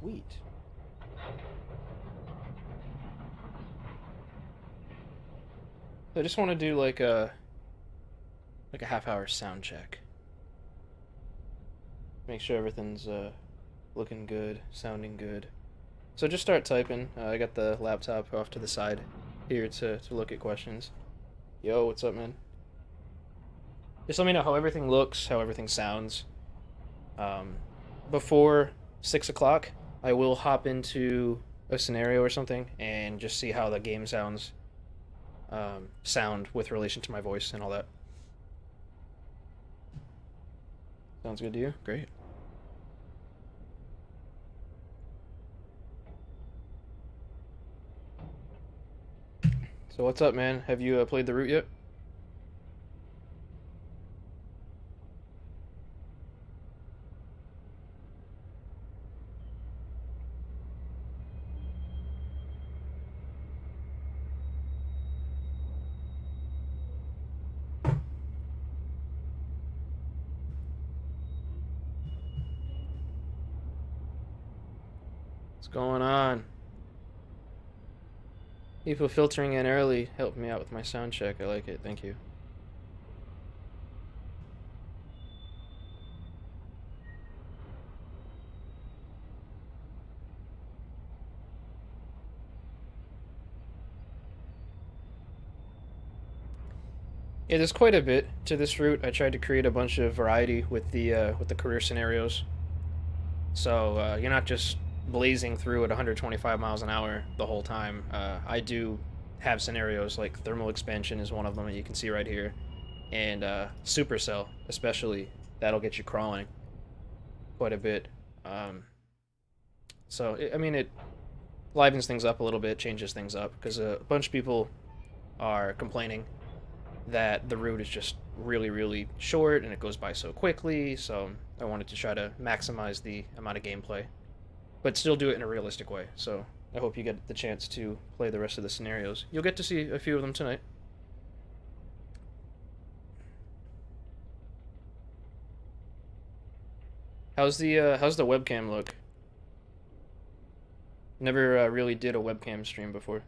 Sweet. So I just want to do like a half-hour sound check. Make sure everything's looking good, sounding good. So just start typing. I got the laptop off to the side here to look at questions. Yo, what's up, man? Just let me know how everything looks, how everything sounds. Before 6 o'clock, I will hop into a scenario or something and just see how the game sound with relation to my voice and all that. Sounds good to you? Great. So what's up, man? Have you played the route yet? What's going on? People filtering in early helped me out with my sound check. I like it. Thank you. Yeah, there's quite a bit to this route. I tried to create a bunch of variety with the career scenarios. So you're not just blazing through at 125 miles an hour the whole time. I do have scenarios like thermal expansion is one of them that you can see right here, and supercell especially. That'll get you crawling quite a bit. I mean, it livens things up a little bit, changes things up, because a bunch of people are complaining that the route is just really, really short and it goes by so quickly, so I wanted to try to maximize the amount of gameplay, but still do it in a realistic way. So I hope you get the chance to play the rest of the scenarios. You'll get to see a few of them tonight. How's the webcam look? Never really did a webcam stream before.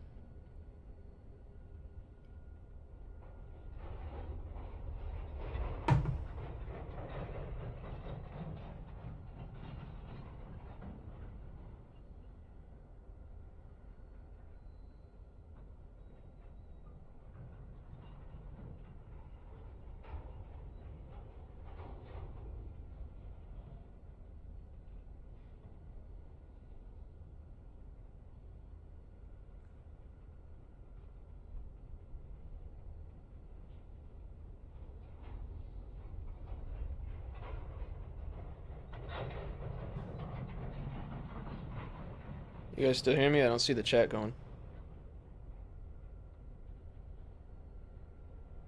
You guys still hear me? I don't see the chat going.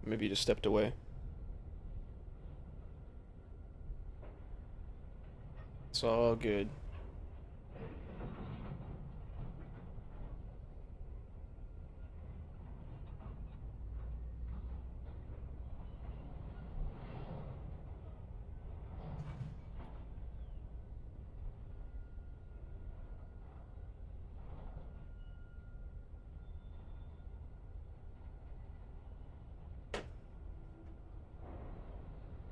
Maybe you just stepped away. It's all good.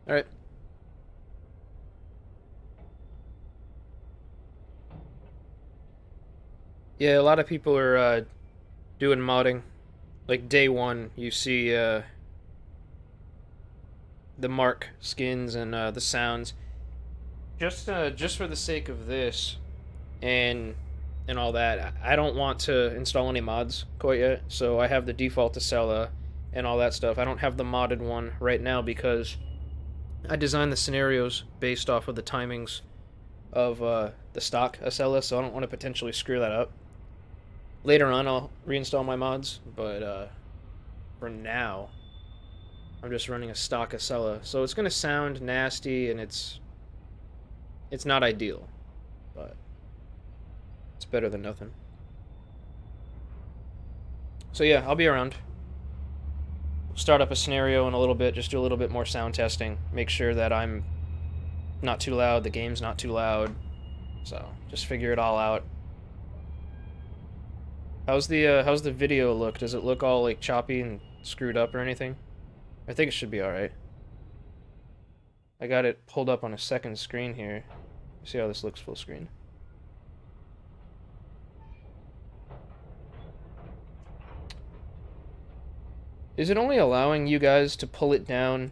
All right. Yeah, a lot of people are doing modding. Like day one, you see the mark skins and the sounds. Just for the sake of this, and all that, I don't want to install any mods quite yet. So I have the default Acela and all that stuff. I don't have the modded one right now because I designed the scenarios based off of the timings of the stock Acela, so I don't want to potentially screw that up. Later on, I'll reinstall my mods, but for now, I'm just running a stock Acela. So it's going to sound nasty, and it's not ideal, but it's better than nothing. So yeah, I'll be around. Start up a scenario in a little bit, just do a little bit more sound testing, make sure that I'm not too loud, the game's not too loud, So just figure it all out. How's the video look? Does it look all like choppy and screwed up or anything? I think it should be all right. I got it pulled up on a second screen here. See how this looks full screen. Is it only allowing you guys to pull it down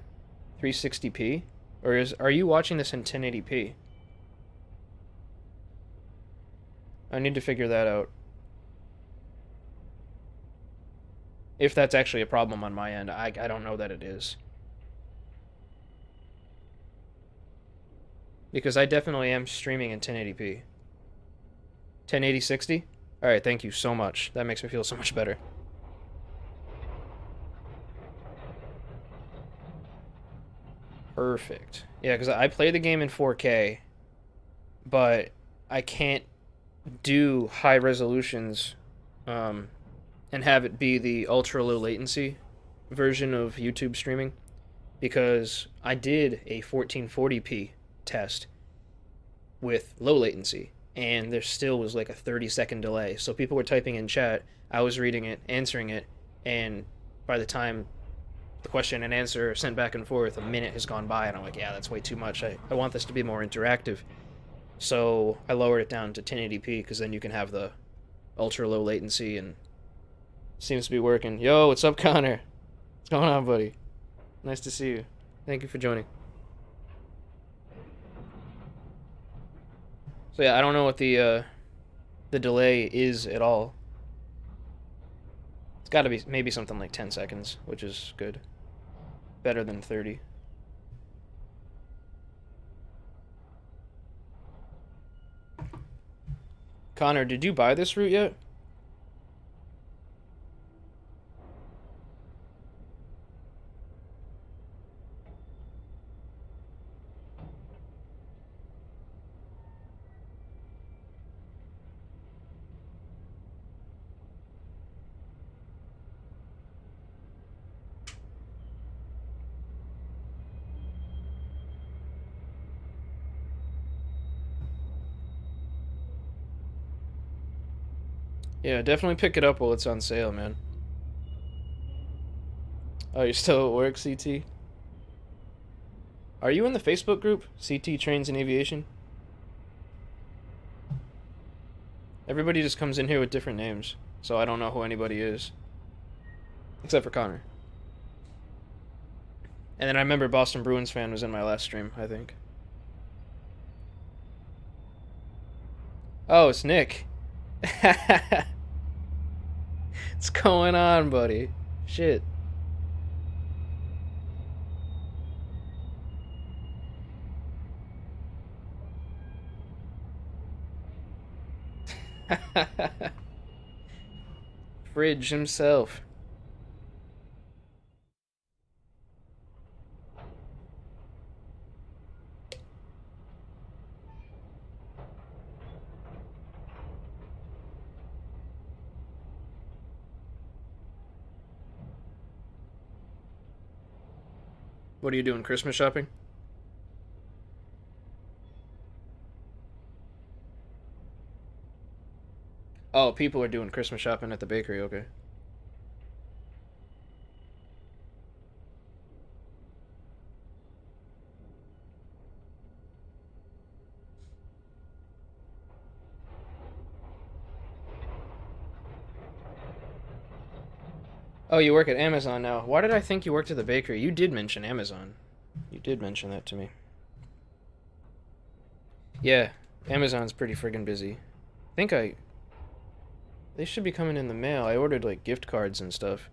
360p? Or are you watching this in 1080p? I need to figure that out. If that's actually a problem on my end, I don't know that it is. Because I definitely am streaming in 1080p. 1080 60? Alright, thank you so much. That makes me feel so much better. Perfect. Yeah, because I play the game in 4K, but I can't do high resolutions and have it be the ultra low latency version of YouTube streaming, because I did a 1440p test with low latency and there still was like a 30-second delay. So people were typing in chat, I was reading it, answering it, and by the time the question and answer sent back and forth, a minute has gone by, and I'm like, yeah, that's way too much. I want this to be more interactive. So I lowered it down to 1080p, because then you can have the ultra low latency, and it seems to be working. Yo, what's up, Connor? What's going on, buddy? Nice to see you. Thank you for joining. So yeah, I don't know what the delay is at all. It's got to be maybe something like 10 seconds, which is good. Better than 30. Connor, did you buy this route yet? Yeah, definitely pick it up while it's on sale, man. Oh, you're still at work, CT? Are you in the Facebook group, CT Trains and Aviation? Everybody just comes in here with different names, so I don't know who anybody is. Except for Connor. And then I remember Boston Bruins fan was in my last stream, I think. Oh, it's Nick. What's going on, buddy? Shit. Fridge himself. What are you doing, Christmas shopping? Oh, people are doing Christmas shopping at the bakery, okay. Oh, you work at Amazon now. Why did I think you worked at the bakery? You did mention Amazon. You did mention that to me. Yeah, Amazon's pretty friggin' busy. I think they should be coming in the mail. I ordered like gift cards and stuff.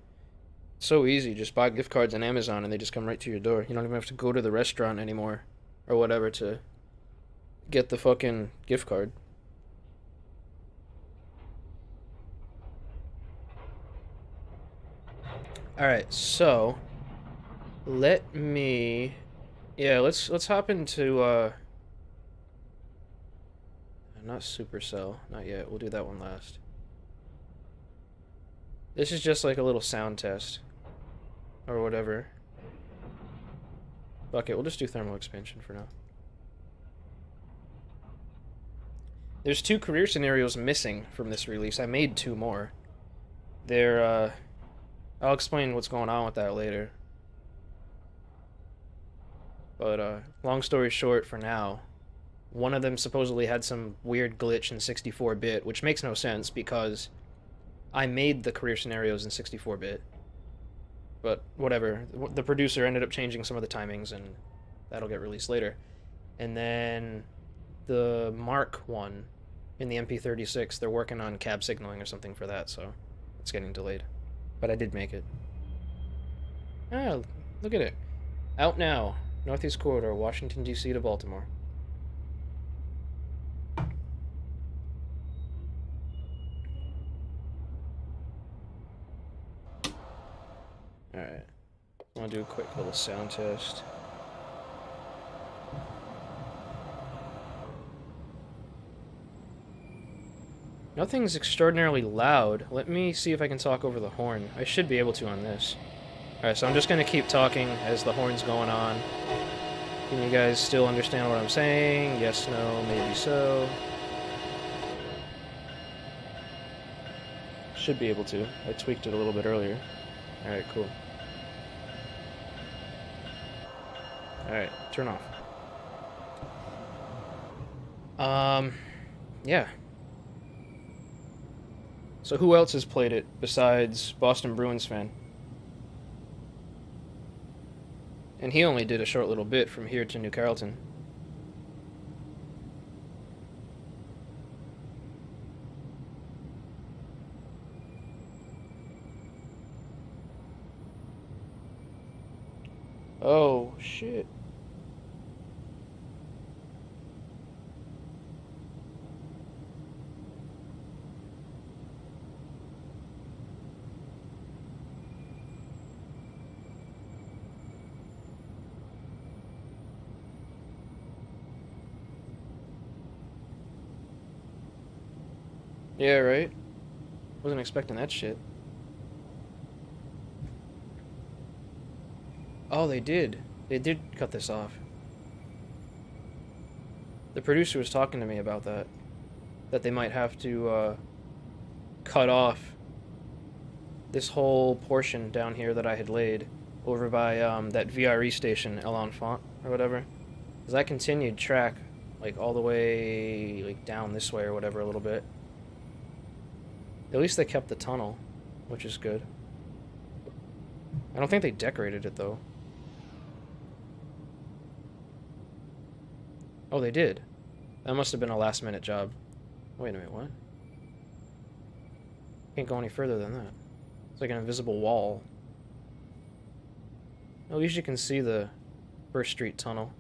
It's so easy, just buy gift cards on Amazon and they just come right to your door. You don't even have to go to the restaurant anymore or whatever to get the fucking gift card. Alright, so let me let's hop into not Supercell, not yet. We'll do that one last. This is just like a little sound test or whatever. Fuck it, we'll just do thermal expansion for now. There's 2 career scenarios missing from this release. I made 2 more. They're, I'll explain what's going on with that later. But, long story short for now, one of them supposedly had some weird glitch in 64-bit, which makes no sense because I made the career scenarios in 64-bit. But whatever, the producer ended up changing some of the timings, and that'll get released later. And then the Mark one in the MP36, they're working on cab signaling or something for that, so it's getting delayed. But I did make it. Ah, look at it. Out now. Northeast Corridor, Washington, D.C. to Baltimore. Alright. I want to do a quick little sound test. Nothing's extraordinarily loud. Let me see if I can talk over the horn. I should be able to on this. Alright, so I'm just going to keep talking as the horn's going on. Can you guys still understand what I'm saying? Yes, no, maybe so. Should be able to. I tweaked it a little bit earlier. Alright, cool. Alright, turn off. Yeah. So who else has played it besides Boston Bruins fan? And he only did a short little bit from here to New Carrollton. Oh, shit. Yeah, right? Wasn't expecting that shit. Oh, they did. They did cut this off. The producer was talking to me about that. That they might have to, cut off this whole portion down here that I had laid over by, that VRE station, El Enfant, or whatever. Because I continued track, like, all the way, like, down this way or whatever a little bit. At least they kept the tunnel, which is good. I don't think they decorated it, though. Oh, they did. That must have been a last-minute job. Wait a minute, what? Can't go any further than that. It's like an invisible wall. At least you can see the First Street tunnel.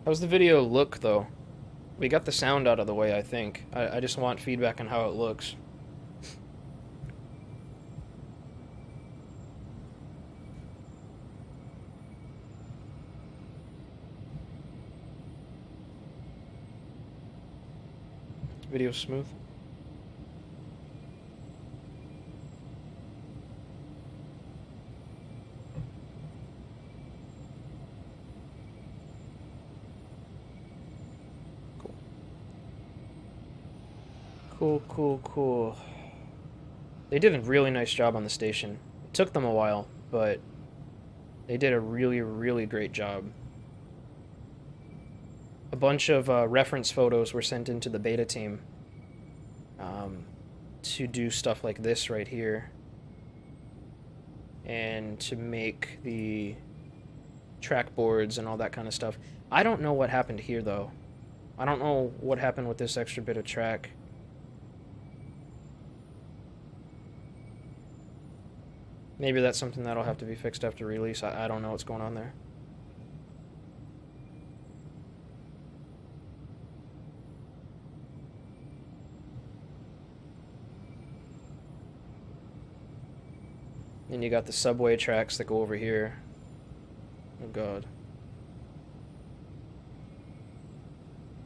How's the video look, though? We got the sound out of the way, I think. I just want feedback on how it looks. Video smooth. Cool. They did a really nice job on the station. It took them a while, but they did a really great job. A bunch of reference photos were sent into the beta team to do stuff like this right here. And to make the track boards and all that kind of stuff. I don't know what happened here, though. I don't know what happened with this extra bit of track. Maybe that's something that'll have to be fixed after release. I don't know what's going on there. Then you got the subway tracks that go over here. Oh god.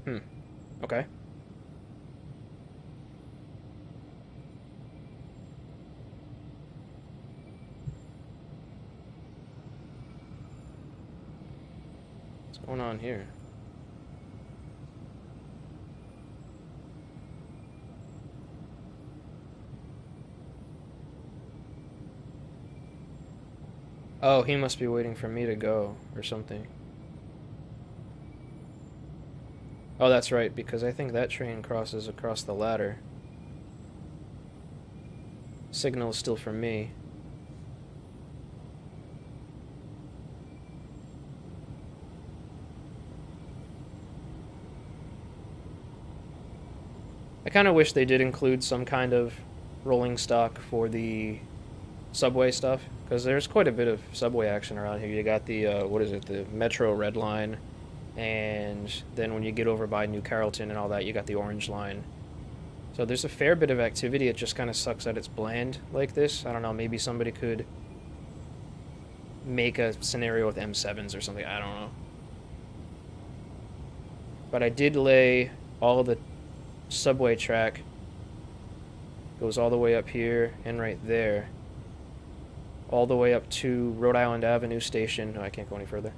Hmm. Okay. What's going on here? Oh, he must be waiting for me to go or something. Oh, that's right, because I think that train crosses across the ladder. Signal is still for me. I kind of wish they did include some kind of rolling stock for the subway stuff, because there's quite a bit of subway action around here. You got the, what is it, the Metro Red Line, and then when you get over by New Carrollton and all that, you got the Orange Line. So there's a fair bit of activity. It just kind of sucks that it's bland like this. I don't know, maybe somebody could make a scenario with M7s or something. I don't know. But I did lay all the subway track. Goes all the way up here and right there. All the way up to Rhode Island Avenue Station. No, I can't go any further.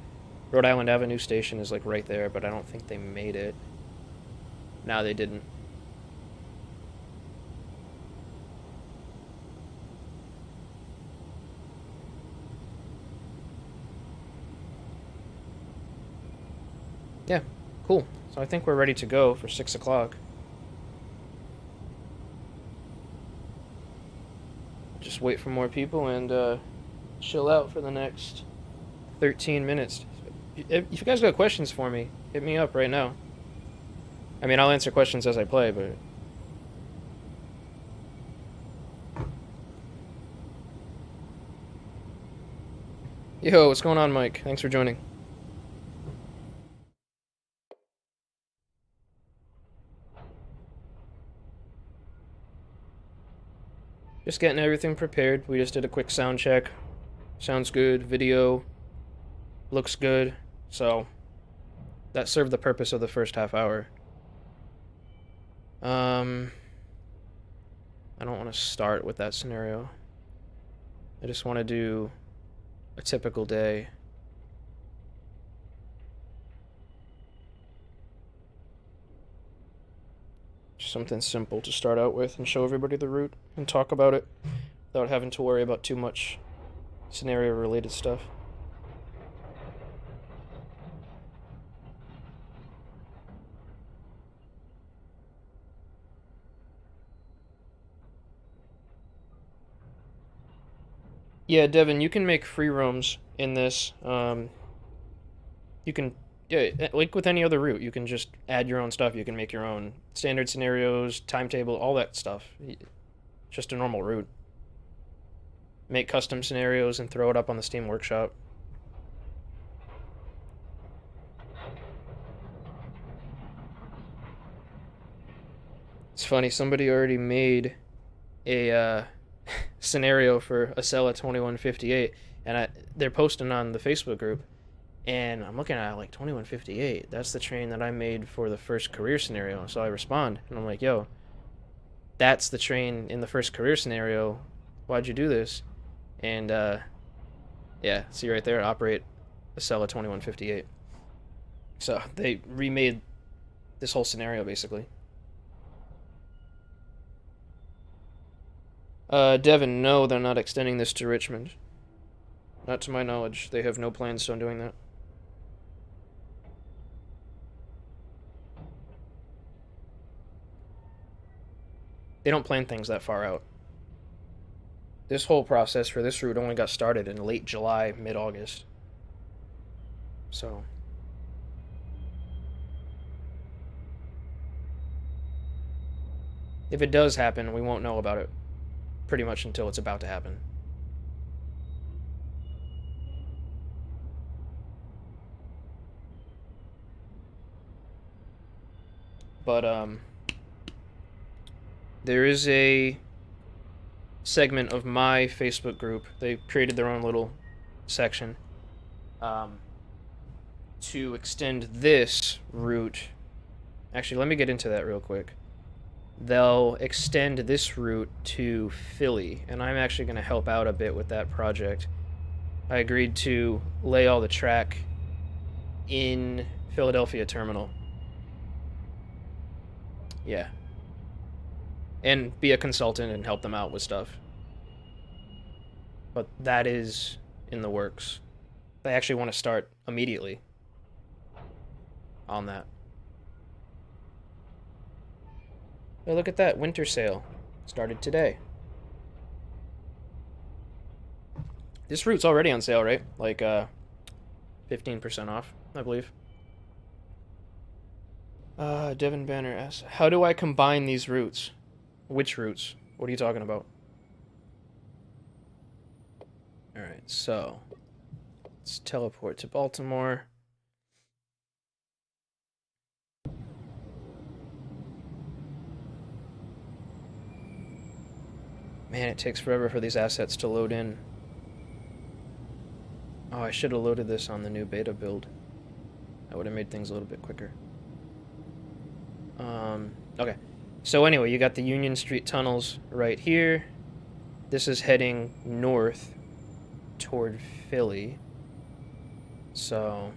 Rhode Island Avenue Station is like right there, but I don't think they made it. No, they didn't. Yeah, cool. So I think we're ready to go for 6 o'clock. Just wait for more people and chill out for the next 13 minutes. If you guys got questions for me, hit me up right now. I mean, I'll answer questions as I play, but... Yo, what's going on, Mike? Thanks for joining. Just getting everything prepared. We just did a quick sound check. Sounds good. Video looks good. So that served the purpose of the first half hour. I don't want to start with that scenario. I just want to do a typical day. Just something simple to start out with and show everybody the route and talk about it without having to worry about too much scenario related stuff. Yeah, Devin, you can make free roams in this. You can, yeah, like with any other route, you can just add your own stuff. You can make your own standard scenarios, timetable, all that stuff. Just a normal route. Make custom scenarios and throw it up on the Steam Workshop. It's funny, somebody already made a scenario for Acela 2158, and they're posting on the Facebook group, and I'm looking at it like 2158. That's the train that I made for the first career scenario. So I respond, and I'm like, yo, that's the train in the first career scenario. Why'd you do this? And yeah, see right there, operate Acela 2158. So they remade this whole scenario basically. Devin, no, they're not extending this to Richmond. Not to my knowledge. They have no plans on doing that. They don't plan things that far out. This whole process for this route only got started in late July, mid-August. So... if it does happen, we won't know about it pretty much until it's about to happen. But, there is a segment of my Facebook group. They created their own little section to extend this route Actually, let me get into that real quick. They'll extend this route to Philly, and I'm actually going to help out a bit with that project. I agreed to lay all the track in Philadelphia Terminal. Yeah. And be a consultant and help them out with stuff. But that is in the works. They actually want to start immediately on that. Oh, look at that, winter sale. Started today. This route's already on sale, right? Like, 15% off, I believe. Devin Banner asks, how do I combine these routes? Which routes? What are you talking about? Alright, so let's teleport to Baltimore. Man, it takes forever for these assets to load in. Oh, I should have loaded this on the new beta build. That would have made things a little bit quicker. Okay. So anyway, you got the Union Street tunnels right here. This is heading north toward Philly. So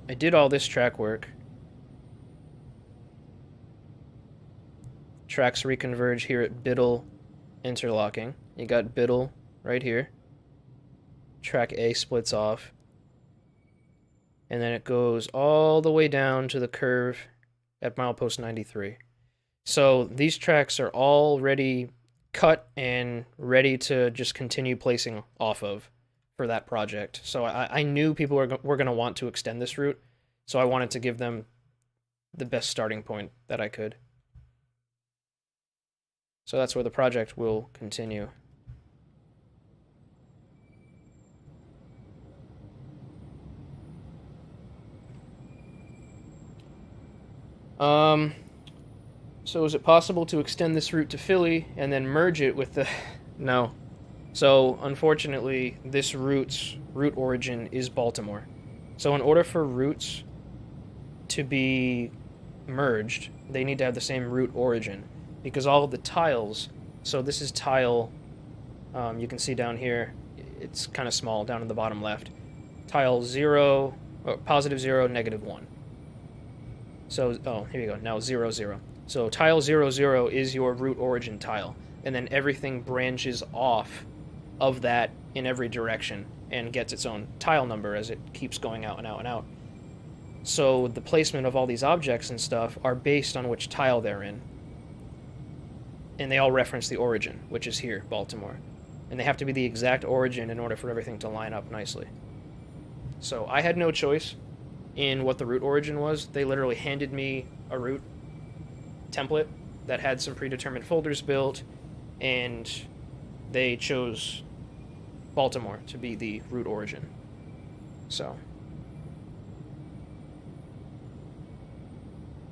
I did all this track work. Tracks reconverge here at Biddle Interlocking. You got Biddle right here. Track A splits off. And then it goes all the way down to the curve at milepost 93. So these tracks are already cut and ready to just continue placing off of for that project. So I knew people were going to want to extend this route, so I wanted to give them the best starting point that I could. So that's where the project will continue. So is it possible to extend this route to Philly and then merge it with the... No. So, unfortunately, this route's route origin is Baltimore. So in order for routes to be merged, they need to have the same route origin. Because all of the tiles... So this is tile... you can see down here, it's kind of small, down in the bottom left. Tile 0, or positive 0, negative 1. So, oh, here you go, now 0, 0. So tile 0, 0 is your root origin tile, and then everything branches off of that in every direction and gets its own tile number as it keeps going out and out and out. So the placement of all these objects and stuff are based on which tile they're in. And they all reference the origin, which is here, Baltimore. And they have to be the exact origin in order for everything to line up nicely. So I had no choice in what the root origin was. They literally handed me a root template that had some predetermined folders built, and they chose Baltimore to be the root origin. So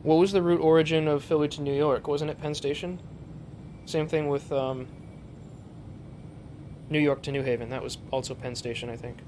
what was the root origin of Philly to New York? Wasn't it Penn Station? Same thing with New York to New Haven. That was also Penn Station, I think.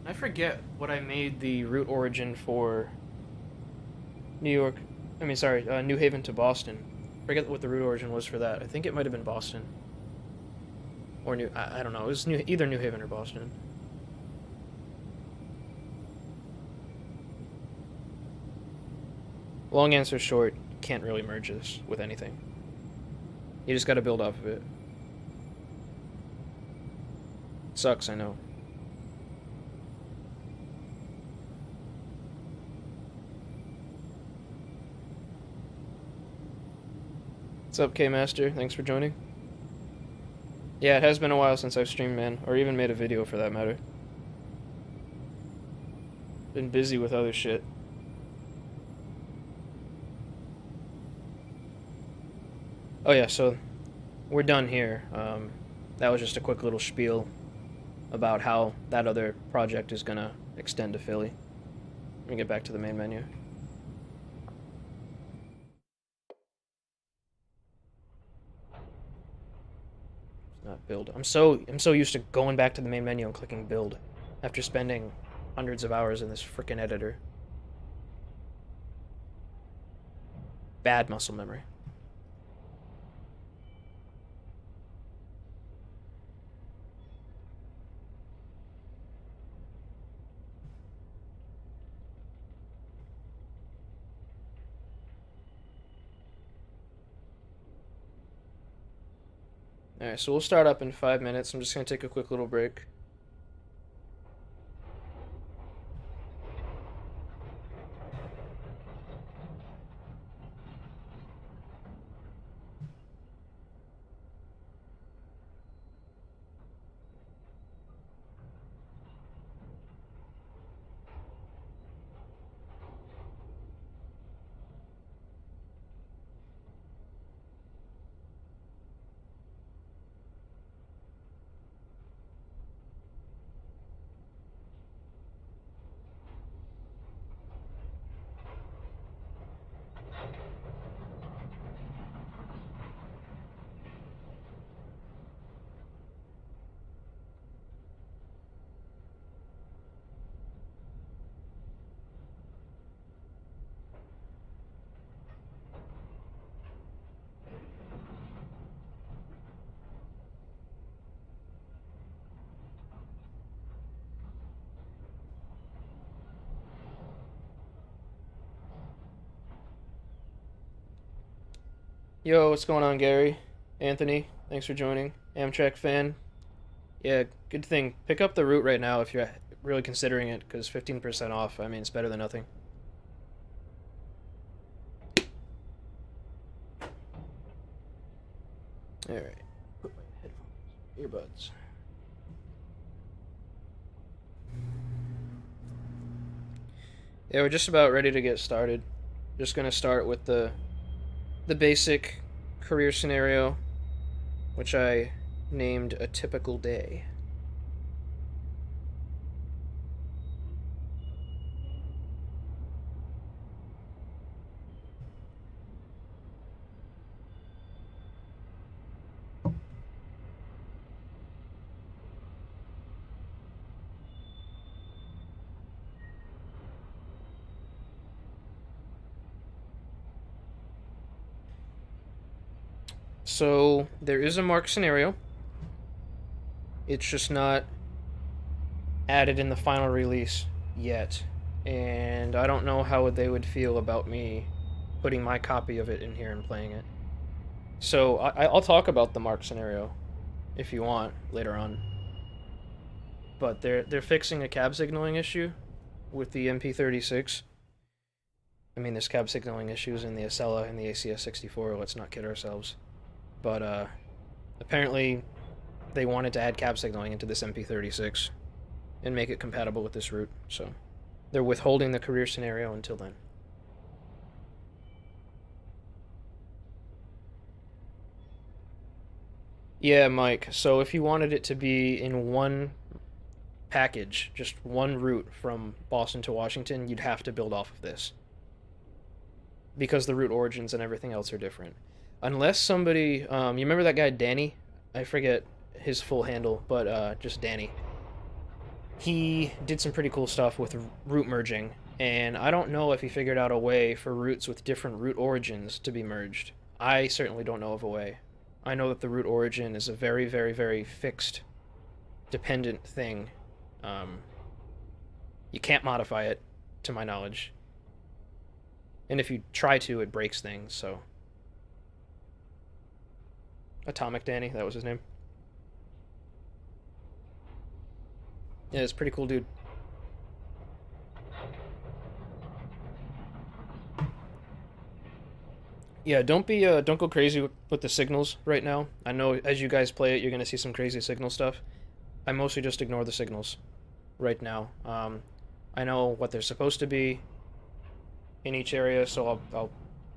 I forget what I made the root origin for New Haven to Boston. I forget what the root origin was for that. I think it might have been Boston. Or I don't know. It was either New Haven or Boston. Long answer short, can't really merge this with anything. You just gotta build off of it. Sucks, I know. What's up, K-Master? Thanks for joining. Yeah, it has been a while since I've streamed, man, or even made a video for that matter. Been busy with other shit. Oh yeah, so we're done here. That was just a quick little spiel about how that other project is gonna extend to Philly. Let me get back to the main menu. It's not build. I'm so used to going back to the main menu and clicking build after spending hundreds of hours in this freaking editor. Bad muscle memory. Alright, so we'll start up in 5 minutes. I'm just going to take a quick little break. Yo, what's going on, Gary? Anthony, thanks for joining. Amtrak fan. Yeah, good thing. Pick up the route right now if you're really considering it, because 15% off, I mean, it's better than nothing. Alright, put my headphones, earbuds. Yeah, we're just about ready to get started. Just gonna start with the basic career scenario, which I named a typical day. So there is a mark scenario. It's just not added in the final release yet. And I don't know how they would feel about me putting my copy of it in here and playing it. So I'll talk about the mark scenario if you want later on. But they're fixing a cab signaling issue with the MP36. I mean, there's cab signaling issues in the Acela and the ACS64. Let's not kid ourselves. But apparently they wanted to add cab signaling into this MP36 and make it compatible with this route. So they're withholding the career scenario until then. Yeah, Mike. So if you wanted it to be in one package, just one route from Boston to Washington, you'd have to build off of this. Because the route origins and everything else are different. Unless somebody, you remember that guy Danny? I forget his full handle, but just Danny. He did some pretty cool stuff with route merging, and I don't know if he figured out a way for routes with different route origins to be merged. I certainly don't know of a way. I know that the route origin is a very, very, very fixed, dependent thing. You can't modify it, to my knowledge. And if you try to, it breaks things, so... Atomic Danny, that was his name. Yeah, it's a pretty cool dude. Yeah, don't go crazy with the signals right now. I know as you guys play it, you're gonna see some crazy signal stuff. I mostly just ignore the signals right now. I know what they're supposed to be in each area, so I'll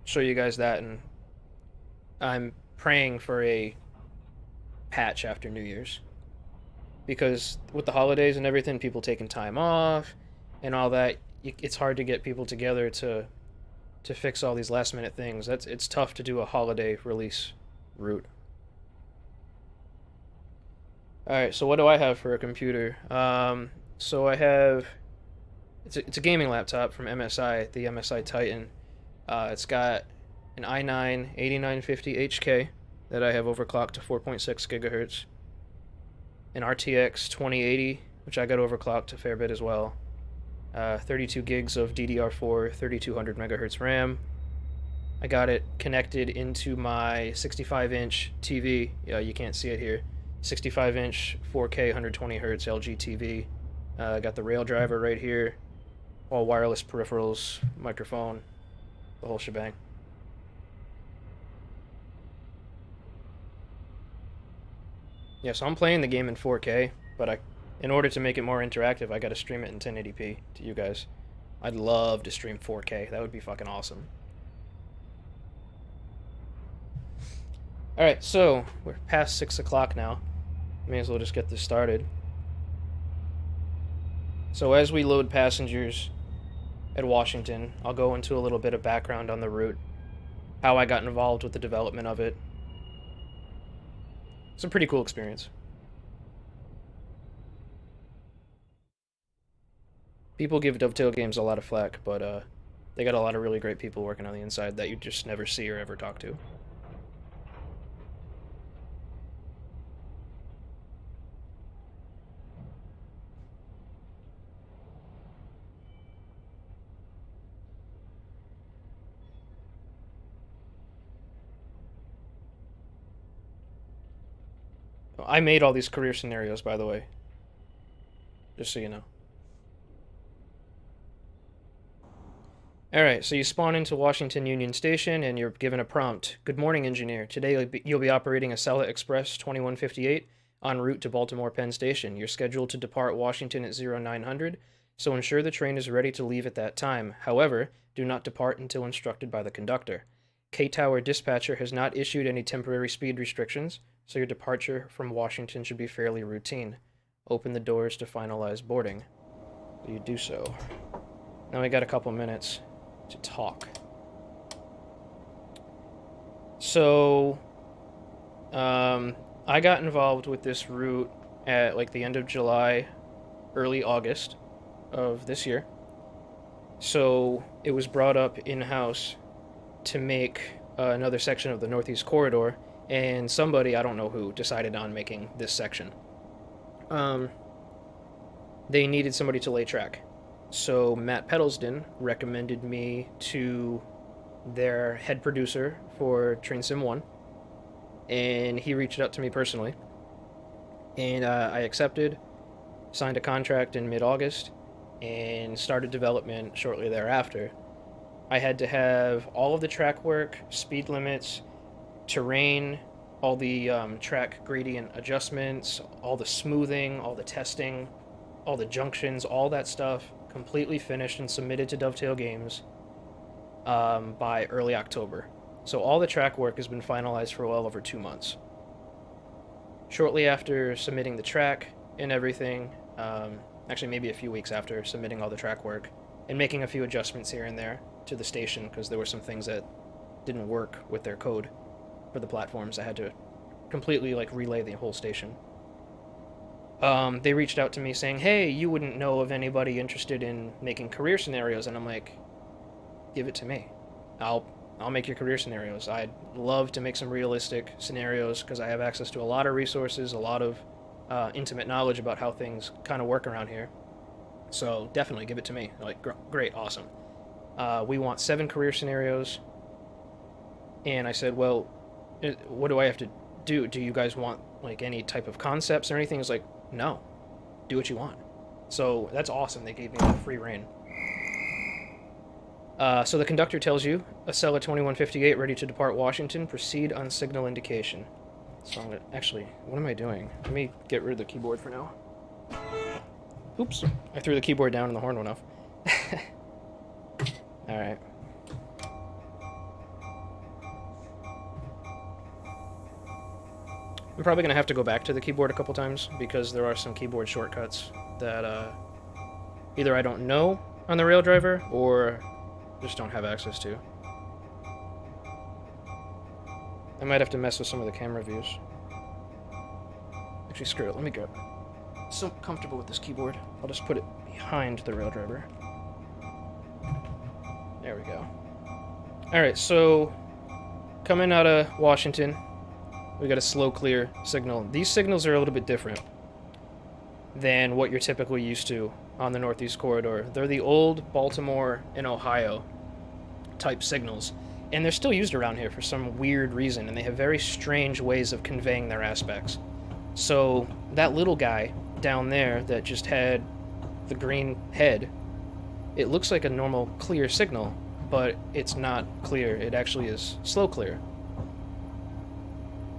show you guys that, and I'm praying for a patch after New Year's. because with the holidays and everything, people taking time off and all that, it's hard to get people together to fix all these last minute things. It's tough to do a holiday release route. All right, so what do I have for a computer? So I have it's a gaming laptop from MSI, the MSI Titan. It's got an i9 8950HK that I have overclocked to 4.6 gigahertz, an RTX 2080, which I got overclocked a fair bit as well, 32 gigs of DDR4, 3200 megahertz RAM. I got it connected into my 65-inch TV. Yeah, you can't see it here. 65-inch 4K 120 hertz LG TV. I got the rail driver right here. All wireless peripherals, microphone, the whole shebang. Yeah, so I'm playing the game in 4K, but in order to make it more interactive, I gotta stream it in 1080p to you guys. I'd love to stream 4K. That would be fucking awesome. Alright, so we're past 6 o'clock now. May as well just get this started. So as we load passengers at Washington, I'll go into a little bit of background on the route, how I got involved with the development of it. It's a pretty cool experience. People give Dovetail Games a lot of flack, but they got a lot of really great people working on the inside that you just never see or ever talk to. I made all these career scenarios, by the way. Just so you know. Alright, so you spawn into Washington Union Station, and you're given a prompt. Good morning, engineer. Today you'll be operating a Acela Express 2158 en route to Baltimore Penn Station. You're scheduled to depart Washington at 0900, so ensure the train is ready to leave at that time. However, do not depart until instructed by the conductor. K-Tower Dispatcher has not issued any temporary speed restrictions, so your departure from Washington should be fairly routine. Open the doors to finalize boarding. You do so. Now we got a couple minutes to talk. So, I got involved with this route at like the end of July, early August of this year. So it was brought up in-house to make another section of the Northeast Corridor, and somebody, I don't know who, decided on making this section. They needed somebody to lay track. So Matt Pedalston recommended me to their head producer for Train Sim 1, and he reached out to me personally. And I accepted, signed a contract in mid-August, and started development shortly thereafter. I had to have all of the track work, speed limits, terrain, all the track gradient adjustments, all the smoothing, all the testing, all the junctions, all that stuff completely finished and submitted to Dovetail Games by early October. So all the track work has been finalized for well over 2 months. Shortly after submitting the track and everything, actually maybe a few weeks after submitting all the track work and making a few adjustments here and there to the station because there were some things that didn't work with their code for the platforms. I had to completely like relay the whole station. They reached out to me saying, hey, you wouldn't know of anybody interested in making career scenarios, and I'm like, give it to me. I'll make your career scenarios. I'd love to make some realistic scenarios because I have access to a lot of resources, a lot of intimate knowledge about how things kind of work around here. So definitely give it to me. Like, great, awesome. We want 7 career scenarios. And I said, well, what do I have to do? Do you guys want like any type of concepts or anything? It's like, no, do what you want. So that's awesome. They gave me free reign. So the conductor tells you, Acela 2158 ready to depart Washington. Proceed on signal indication. So I'm gonna, actually, what am I doing? Let me get rid of the keyboard for now. Oops, I threw the keyboard down and the horn went off. Alright. I'm probably going to have to go back to the keyboard a couple times because there are some keyboard shortcuts that either I don't know on the rail driver or just don't have access to. I might have to mess with some of the camera views. Actually, screw it. Let me go. I'm so comfortable with this keyboard. I'll just put it behind the rail driver. There we go. Alright, so coming out of Washington, we got a slow clear signal. These signals are a little bit different than what you're typically used to on the Northeast Corridor. They're the old Baltimore and Ohio type signals, and they're still used around here for some weird reason, and they have very strange ways of conveying their aspects. So that little guy down there that just had the green head, it looks like a normal clear signal, but it's not clear. It actually is slow clear,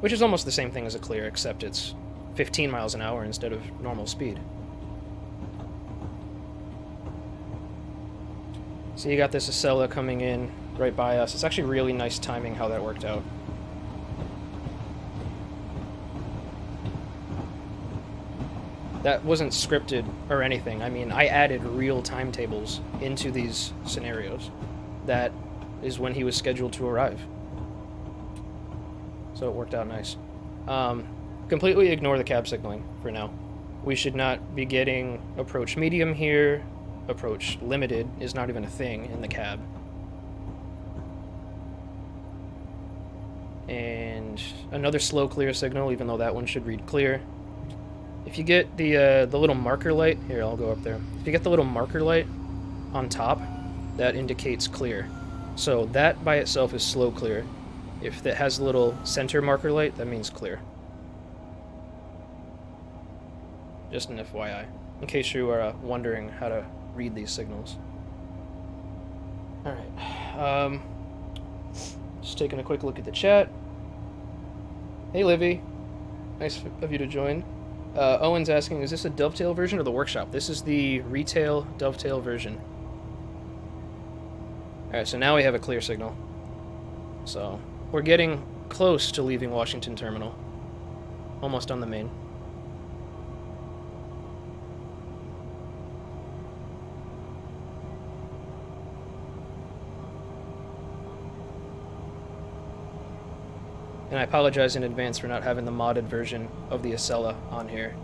which is almost the same thing as a clear, except it's 15 miles an hour instead of normal speed. So you got this Acela coming in right by us. It's actually really nice timing how that worked out. That wasn't scripted or anything. I mean, I added real timetables into these scenarios. That is when he was scheduled to arrive. So it worked out nice. Completely ignore the cab signaling for now. We should not be getting approach medium here. Approach limited is not even a thing in the cab. And another slow clear signal, even though that one should read clear. If you get the little marker light, here, I'll go up there. If you get the little marker light on top, that indicates clear. So that by itself is slow clear. If it has a little center marker light, that means clear. Just an FYI, in case you are wondering how to read these signals. Alright, just taking a quick look at the chat. Hey Livy, nice of you to join. Owen's asking, is this a dovetail version or the workshop? This is the retail dovetail version. Alright, so now we have a clear signal. So, we're getting close to leaving Washington Terminal. Almost on the main. And I apologize in advance for not having the modded version of the Acela on here.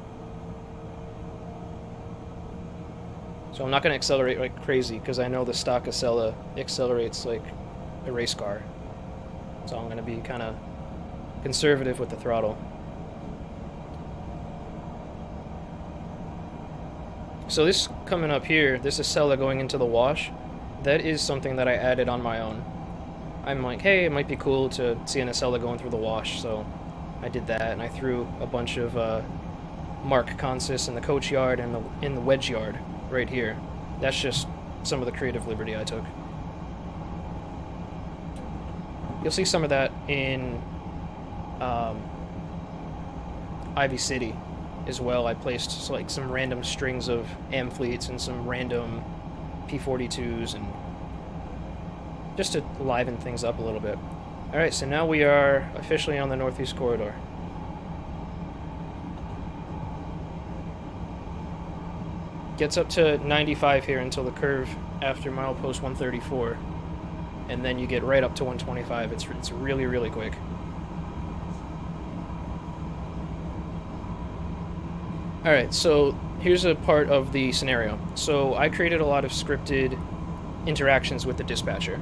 So I'm not going to accelerate like crazy, because I know the stock Acela accelerates like a race car. So I'm going to be kind of conservative with the throttle. So this coming up here, this Acela going into the wash, that is something that I added on my own. I'm like, hey, it might be cool to see an Acela going through the wash, so I did that, and I threw a bunch of Mark Consis in the coach yard and in the wedge yard right here. That's just some of the creative liberty I took. You'll see some of that in Ivy City as well. I placed like some random strings of Amfleets and some random P42s, and just to liven things up a little bit. Alright, so now we are officially on the Northeast Corridor. Gets up to 95 here until the curve after milepost 134. And then you get right up to 125. It's really, really quick. Alright, so here's a part of the scenario. So I created a lot of scripted interactions with the dispatcher.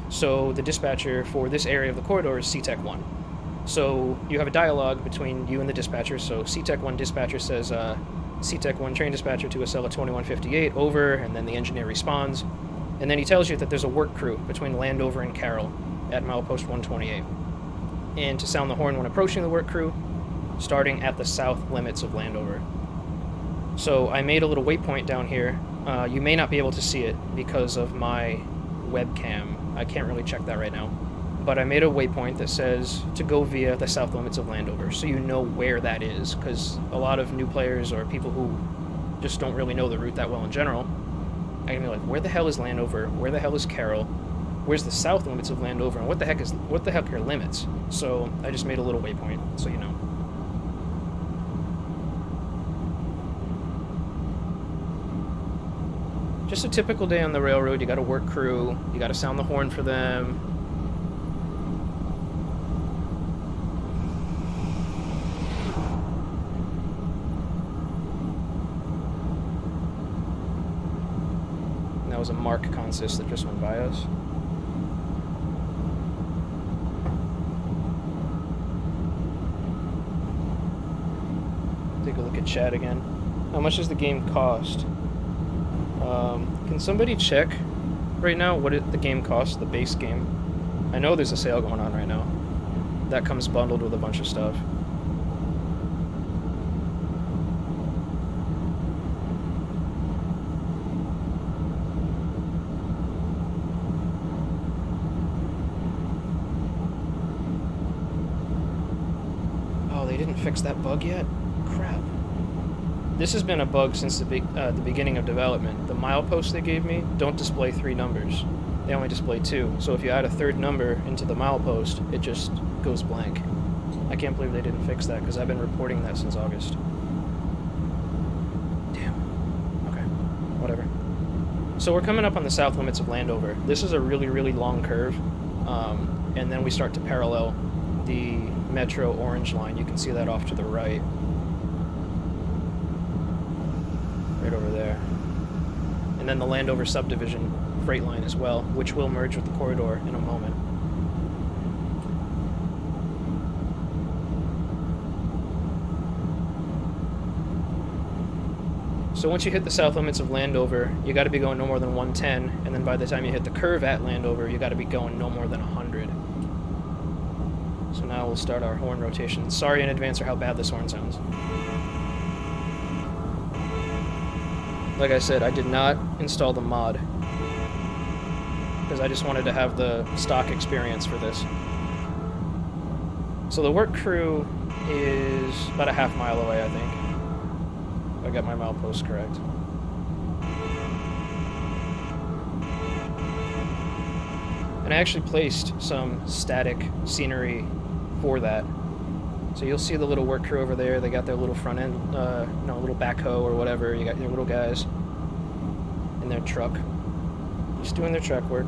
So the dispatcher for this area of the corridor is CTEC 1. So you have a dialogue between you and the dispatcher. So CTEC 1 dispatcher says, CTEC 1 train dispatcher to Acela 2158, over, and then the engineer responds. And then he tells you that there's a work crew between Landover and Carroll at milepost 128. And to sound the horn when approaching the work crew, starting at the south limits of Landover. So I made a little waypoint down here. You may not be able to see it because of my webcam. I can't really check that right now. But I made a waypoint that says to go via the south limits of Landover, so you know where that is, because a lot of new players or people who just don't really know the route that well in general are gonna be like, where the hell is Landover? Where the hell is Carroll? Where's the south limits of Landover? And what the heck are limits? So I just made a little waypoint, so you know. Just a typical day on the railroad. You got a work crew. You got to sound the horn for them. And that was a MARC consist that just went by us. Take a look at chat again. How much does the game cost? Can somebody check right now what the game costs, the base game? I know there's a sale going on right now. That comes bundled with a bunch of stuff. Oh, they didn't fix that bug yet? Crap. This has been a bug since the beginning of development. The mileposts they gave me don't display 3 numbers. They only display 2. So if you add a 3rd number into the milepost, it just goes blank. I can't believe they didn't fix that, because I've been reporting that since August. Damn. Okay. Whatever. So we're coming up on the south limits of Landover. This is a really, really long curve. And then we start to parallel the Metro Orange line. You can see that off to the right. Right over there. And then the Landover subdivision freight line as well, which will merge with the corridor in a moment. So once you hit the south limits of Landover, you got to be going no more than 110, and then by the time you hit the curve at Landover, you got to be going no more than 100. So now we'll start our horn rotation. Sorry in advance for how bad this horn sounds. Like I said, I did not install the mod, because I just wanted to have the stock experience for this. So the work crew is about a half mile away, I think. I got my milepost correct. And I actually placed some static scenery for that. So you'll see the little work crew over there. They got their little front end, little backhoe or whatever. You got your little guys in their truck, just doing their truck work.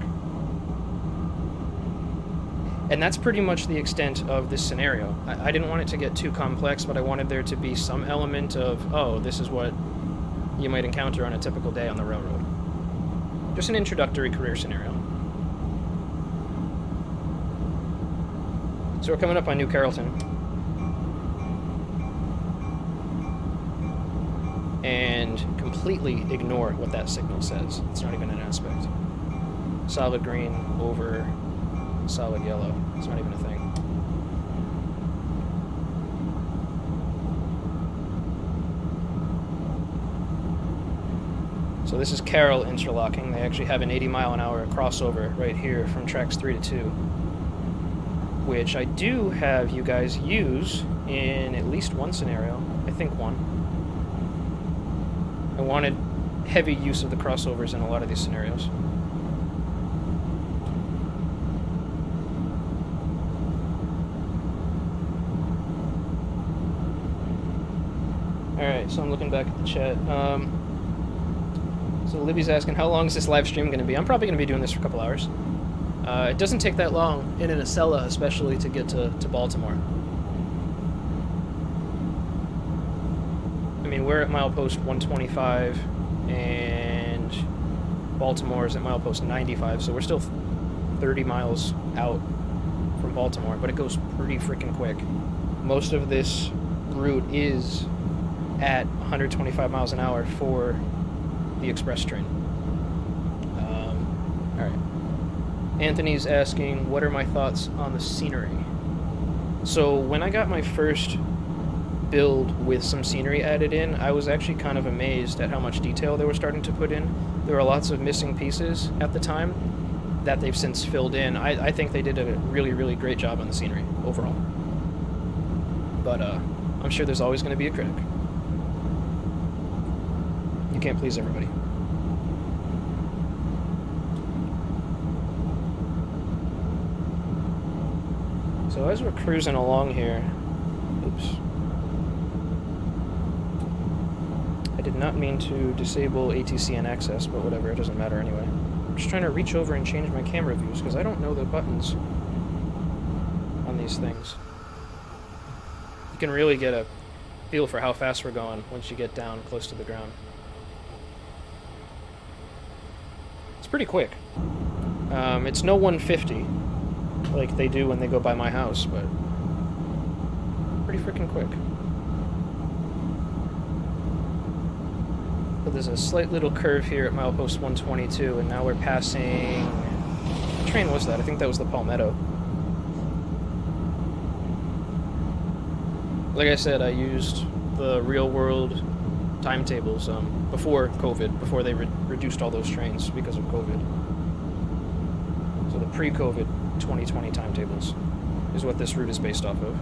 And that's pretty much the extent of this scenario. I didn't want it to get too complex, but I wanted there to be some element of, oh, this is what you might encounter on a typical day on the railroad. Just an introductory career scenario. So we're coming up on New Carrollton. And completely ignore what that signal says. It's not even an aspect. Solid green over solid yellow. It's not even a thing. So this is Carroll Interlocking. They actually have an 80-mile-an-hour crossover right here from tracks 3 to 2, which I do have you guys use in at least one scenario. I think one. I wanted heavy use of the crossovers in a lot of these scenarios. Alright, so I'm looking back at the chat. So Libby's asking, how long is this live stream going to be? I'm probably going to be doing this for a couple hours. It doesn't take that long in an Acela, especially to get to Baltimore. I mean, we're at milepost 125, and Baltimore is at milepost 95, so we're still 30 miles out from Baltimore, but it goes pretty freaking quick. Most of this route is at 125 miles an hour for the express train. Alright. Anthony's asking, what are my thoughts on the scenery? So when I got my first build with some scenery added in, I was actually kind of amazed at how much detail they were starting to put in. There were lots of missing pieces at the time that they've since filled in. I think they did a really, really great job on the scenery overall. But I'm sure there's always going to be a critic. You can't please everybody. So as we're cruising along here, oops. I did not mean to disable ATCN access, but whatever, it doesn't matter anyway. I'm just trying to reach over and change my camera views, because I don't know the buttons on these things. You can really get a feel for how fast we're going once you get down close to the ground. It's pretty quick. It's no 150 like they do when they go by my house, but pretty freaking quick. But there's a slight little curve here at milepost 122, and now we're passing... What train was that? I think that was the Palmetto. Like I said, I used the real-world timetables before COVID, before they reduced all those trains because of COVID. So the pre-COVID 2020 timetables is what this route is based off of.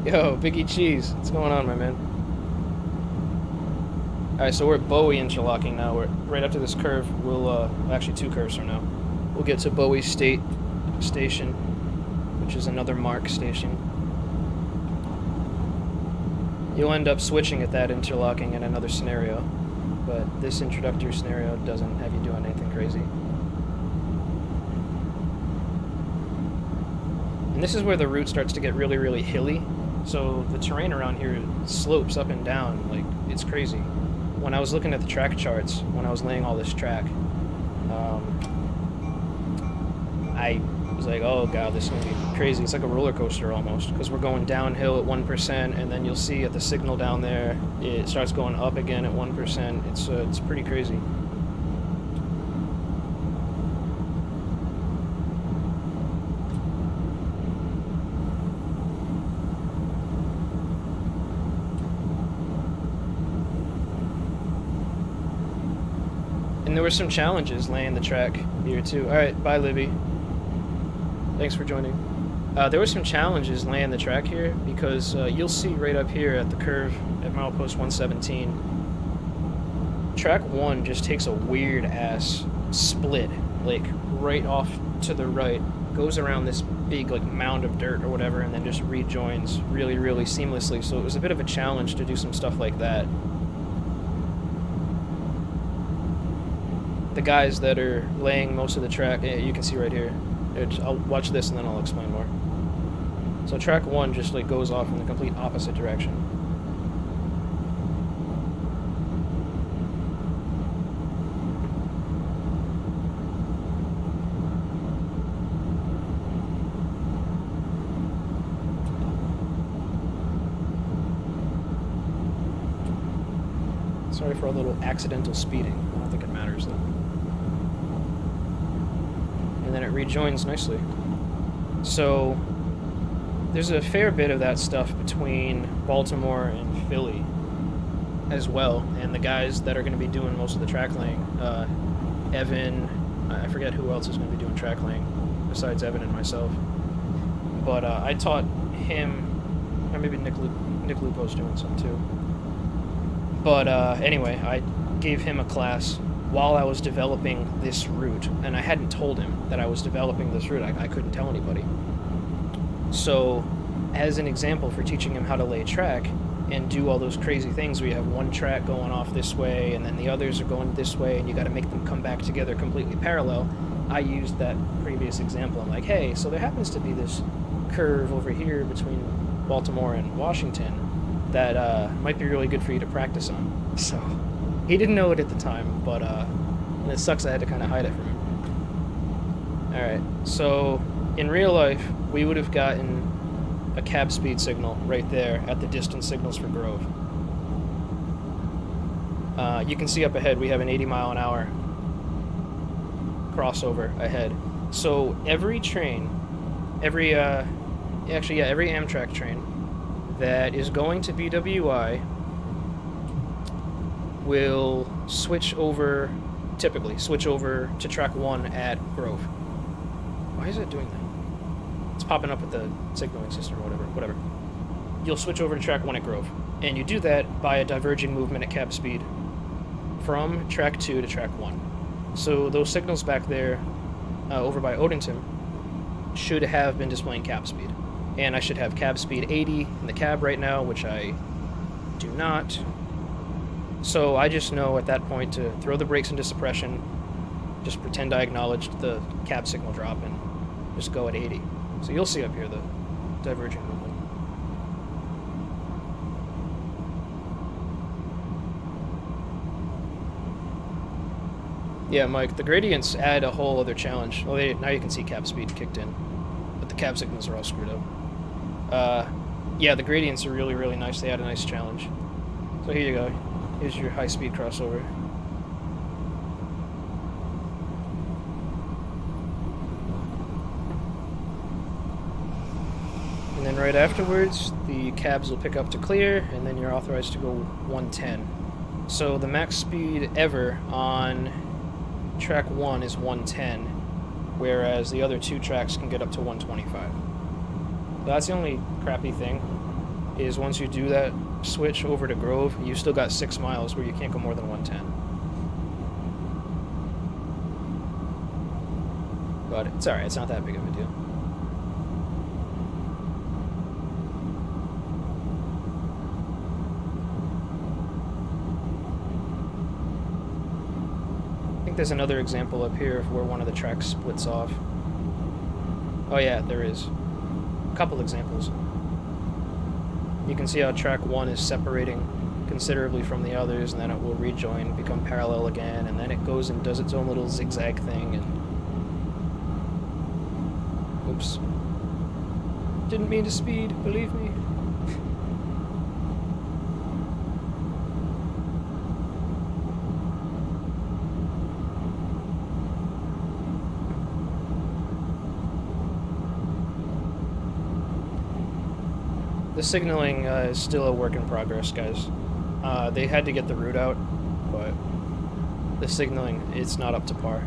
Yo, Biggie Cheese, what's going on, my man? Alright, so we're at Bowie Interlocking now. We're right up to this curve. We'll, actually 2 curves from now. We'll get to Bowie State Station, which is another MARC station. You'll end up switching at that interlocking in another scenario, but this introductory scenario doesn't have you doing anything crazy. And this is where the route starts to get really, really hilly. So the terrain around here slopes up and down, like, it's crazy. When I was looking at the track charts, when I was laying all this track, I was like, oh god, this is going to be crazy. It's like a roller coaster almost, because we're going downhill at 1%, and then you'll see at the signal down there, it starts going up again at 1%. It's pretty crazy. And there were some challenges laying the track here too. Alright, bye Libby. Thanks for joining. There were some challenges laying the track here because you'll see right up here at the curve at milepost 117, track 1 just takes a weird ass split, like right off to the right, goes around this big like mound of dirt or whatever, and then just rejoins really, really seamlessly. So it was a bit of a challenge to do some stuff like that. The guys that are laying most of the track, you can see right here. I'll watch this and then I'll explain more. So track 1 just like goes off in the complete opposite direction. Sorry for a little accidental speeding. I don't think it matters though. And then it rejoins nicely. So there's a fair bit of that stuff between Baltimore and Philly as well, and the guys that are going to be doing most of the track laying, Evan, I forget who else is going to be doing track laying besides Evan and myself, but I taught him, or maybe Nick Lupo's doing some too, but anyway, I gave him a class while I was developing this route, and I hadn't told him that I was developing this route. I couldn't tell anybody. So, as an example for teaching him how to lay track and do all those crazy things where you have one track going off this way and then the others are going this way and you got to make them come back together completely parallel, I used that previous example. I'm like, hey, so there happens to be this curve over here between Baltimore and Washington that might be really good for you to practice on. So he didn't know it at the time, but and it sucks I had to kind of hide it from him. Alright, so in real life, we would have gotten a cab speed signal right there at the distance signals for Grove. You can see up ahead we have an 80 mile an hour crossover ahead. So every train, every Amtrak train that is going to BWI will typically switch over to track 1 at Grove. Why is it doing that? It's popping up with the signaling system or whatever. You'll switch over to track 1 at Grove, and you do that by a diverging movement at cab speed from track 2 to track 1. So those signals back there, over by Odenton, should have been displaying cab speed. And I should have cab speed 80 in the cab right now, which I do not. So I just know at that point to throw the brakes into suppression, just pretend I acknowledged the cab signal drop, and just go at 80. So you'll see up here the diverging movement. Yeah, Mike, the gradients add a whole other challenge. Well, now you can see cab speed kicked in, but the cab signals are all screwed up. Yeah, the gradients are really, really nice. They add a nice challenge. So here you go. Here's your high-speed crossover. And then right afterwards, the cabs will pick up to clear, and then you're authorized to go 110. So the max speed ever on track 1 is 110, whereas the other 2 tracks can get up to 125. So that's the only crappy thing, is once you do that switch over to Grove, you still got 6 miles where you can't go more than 110. But it's alright, it's not that big of a deal. I think there's another example up here of where one of the tracks splits off. Oh yeah, there is. A couple examples. You can see how track 1 is separating considerably from the others, and then it will rejoin, become parallel again, and then it goes and does its own little zigzag thing, and... Oops. Didn't mean to speed, believe me. The signaling is still a work in progress, guys. They had to get the route out, but the signaling, it's not up to par.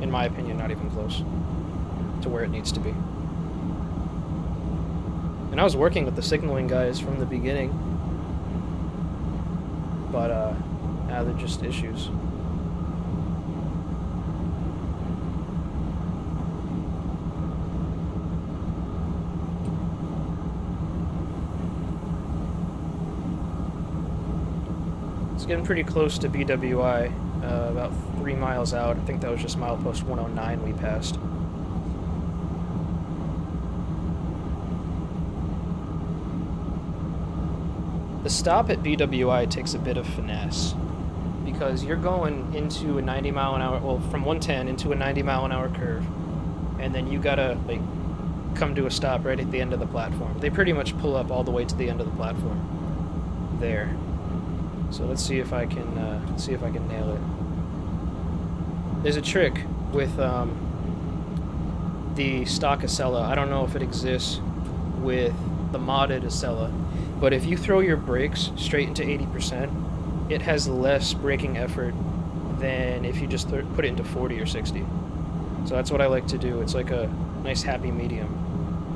In my opinion, not even close to where it needs to be. And I was working with the signaling guys from the beginning, but now they're just issues. It's getting pretty close to BWI, about 3 miles out. I think that was just milepost 109 we passed. The stop at BWI takes a bit of finesse, because you're going into a 90 mile an hour, well, from 110 into a 90 mile an hour curve, and then you gotta, like, come to a stop right at the end of the platform. They pretty much pull up all the way to the end of the platform. There. So let's see if I can nail it. There's a trick with the stock Acela. I don't know if it exists with the modded Acela, but if you throw your brakes straight into 80%, it has less braking effort than if you just put it into 40 or 60. So that's what I like to do. It's like a nice happy medium,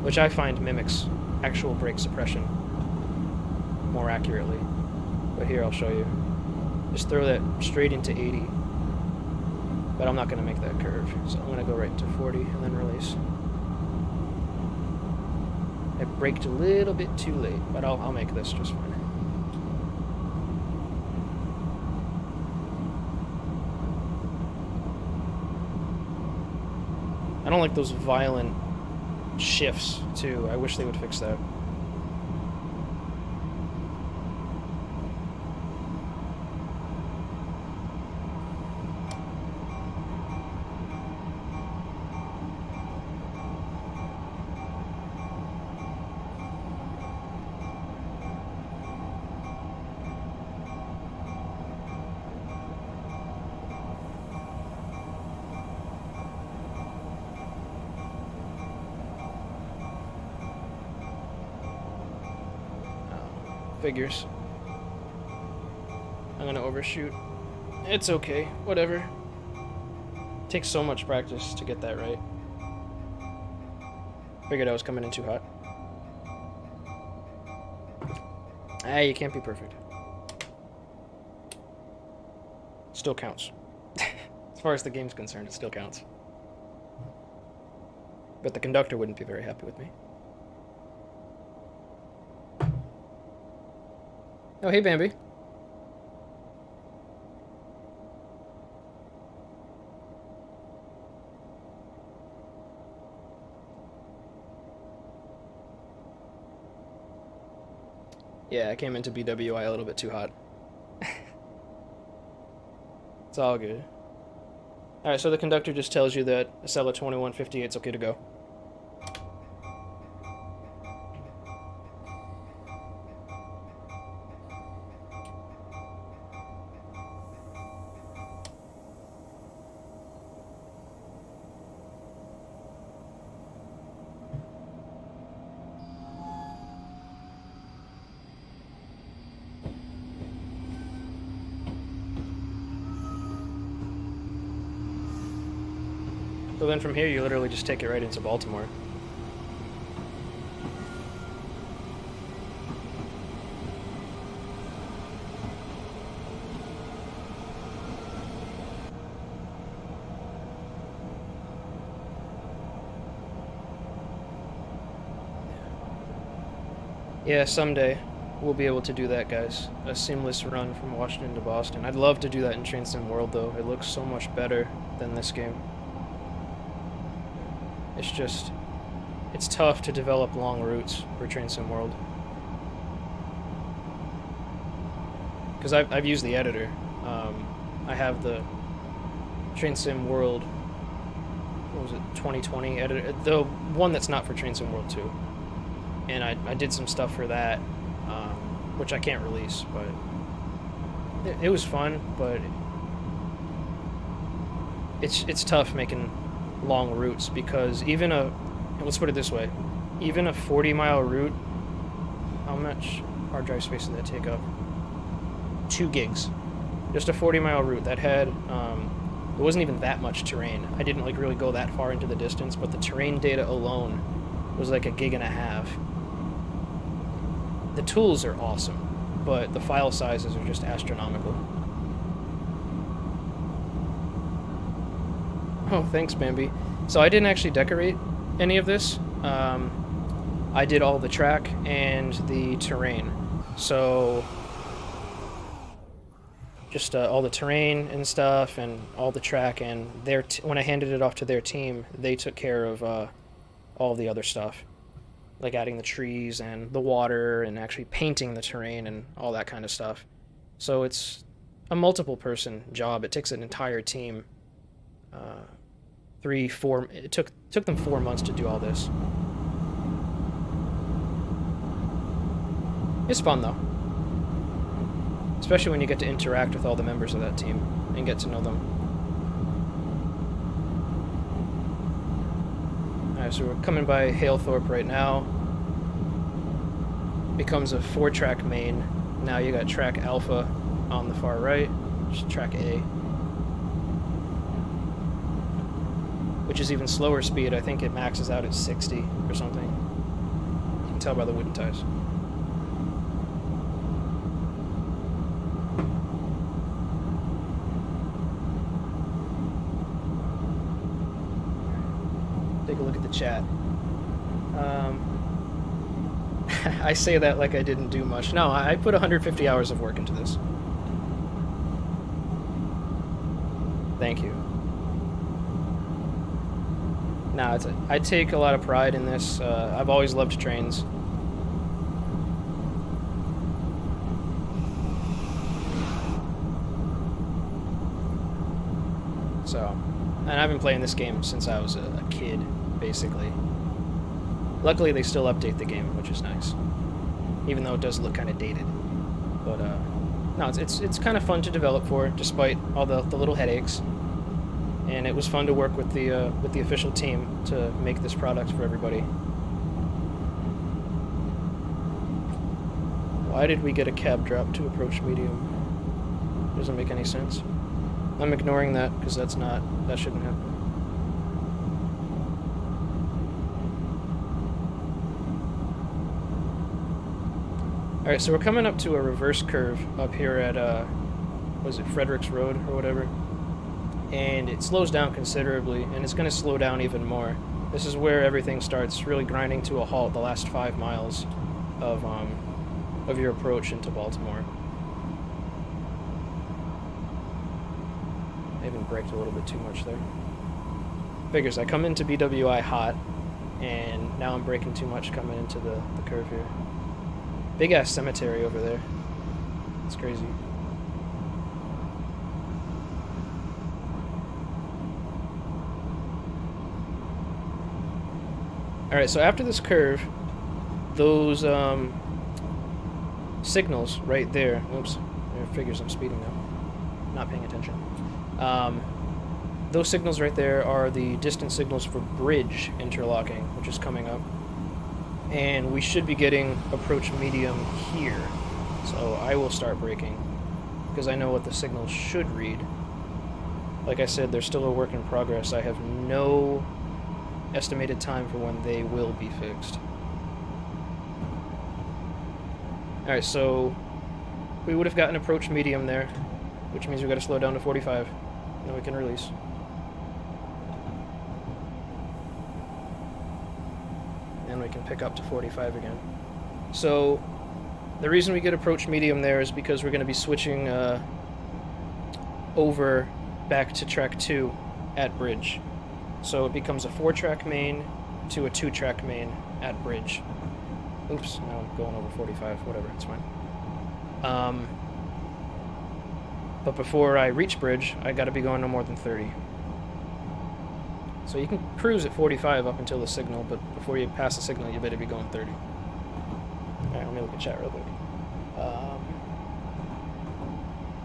which I find mimics actual brake suppression more accurately. But here, I'll show you. Just throw that straight into 80. But I'm not going to make that curve, so I'm going to go right into 40 and then release. I braked a little bit too late, but I'll make this just fine. I don't like those violent shifts, too. I wish they would fix that. Figures. I'm gonna overshoot. It's okay, whatever. It takes so much practice to get that right. Figured I was coming in too hot. Ah, you can't be perfect. Still counts. far as the game's concerned, it still counts. But the conductor wouldn't be very happy with me. Oh, hey, Bambi. Yeah, I came into BWI a little bit too hot. It's all good. Alright, so the conductor just tells you that Acela 2158 is okay to go. So then from here, you literally just take it right into Baltimore. Yeah, someday we'll be able to do that, guys. A seamless run from Washington to Boston. I'd love to do that in Train Sim World, though. It looks so much better than this game. It's just, it's tough to develop long routes for Train Sim World. Because I've used the editor. I have the Train Sim World, what was it, 2020 editor, the one that's not for Train Sim World 2. And I did some stuff for that, which I can't release, but it was fun, but it's tough making long routes, because even let's put it this way, even a 40-mile route, how much hard drive space did that take up? 2 gigs. Just a 40-mile route that had, it wasn't even that much terrain. I didn't like really go that far into the distance, but the terrain data alone was like 1.5 gigs. The tools are awesome, but the file sizes are just astronomical. Oh, thanks, Bambi. So I didn't actually decorate any of this. I did all the track and the terrain. So just all the terrain and stuff, and all the track, and when I handed it off to their team, they took care of all the other stuff, like adding the trees and the water and actually painting the terrain and all that kind of stuff. So it's a multiple person job. It takes an entire team. 3-4. It took them 4 months to do all this. It's fun though, especially when you get to interact with all the members of that team and get to know them. Alright, so we're coming by Halethorpe right now. Becomes a 4-track main. Now you got track Alpha on the far right, just track A, which is even slower speed. I think it maxes out at 60 or something. You can tell by the wooden ties. Take a look at the chat. I say that like I didn't do much. No, I put 150 hours of work into this. Thank you. No, I take a lot of pride in this. I've always loved trains. So, and I've been playing this game since I was a kid, basically. Luckily, they still update the game, which is nice, even though it does look kind of dated. But no, it's kind of fun to develop for, despite all the little headaches. And it was fun to work with the official team to make this product for everybody. Why did we get a cab drop to approach medium? Doesn't make any sense. I'm ignoring that because that shouldn't happen. Alright, so we're coming up to a reverse curve up here at, was it Fredericks Road or whatever? and it slows down considerably, and it's going to slow down even more. This is where everything starts really grinding to a halt, the last 5 miles of your approach into Baltimore. I even braked a little bit too much there. Figures, I come into BWI hot, and now I'm braking too much coming into the curve here. Big ass cemetery over there. It's crazy. Alright, so after this curve, those signals right there. Oops, there figures I'm speeding now. Not paying attention. Those signals right there are the distance signals for bridge interlocking, which is coming up. And we should be getting approach medium here. So I will start braking, because I know what the signals should read. Like I said, they're still a work in progress. I have no estimated time for when they will be fixed. Alright, so we would have gotten approach medium there, which means we've got to slow down to 45, and then we can release. And we can pick up to 45 again. So the reason we get approach medium there is because we're going to be switching over back to track 2 at bridge. So it becomes a 4-track main to a 2-track main at bridge. Oops, now I'm going over 45, whatever, it's fine. But before I reach bridge, I gotta be going no more than 30. So you can cruise at 45 up until the signal, but before you pass the signal, you better be going 30. Alright, let me look at chat real quick.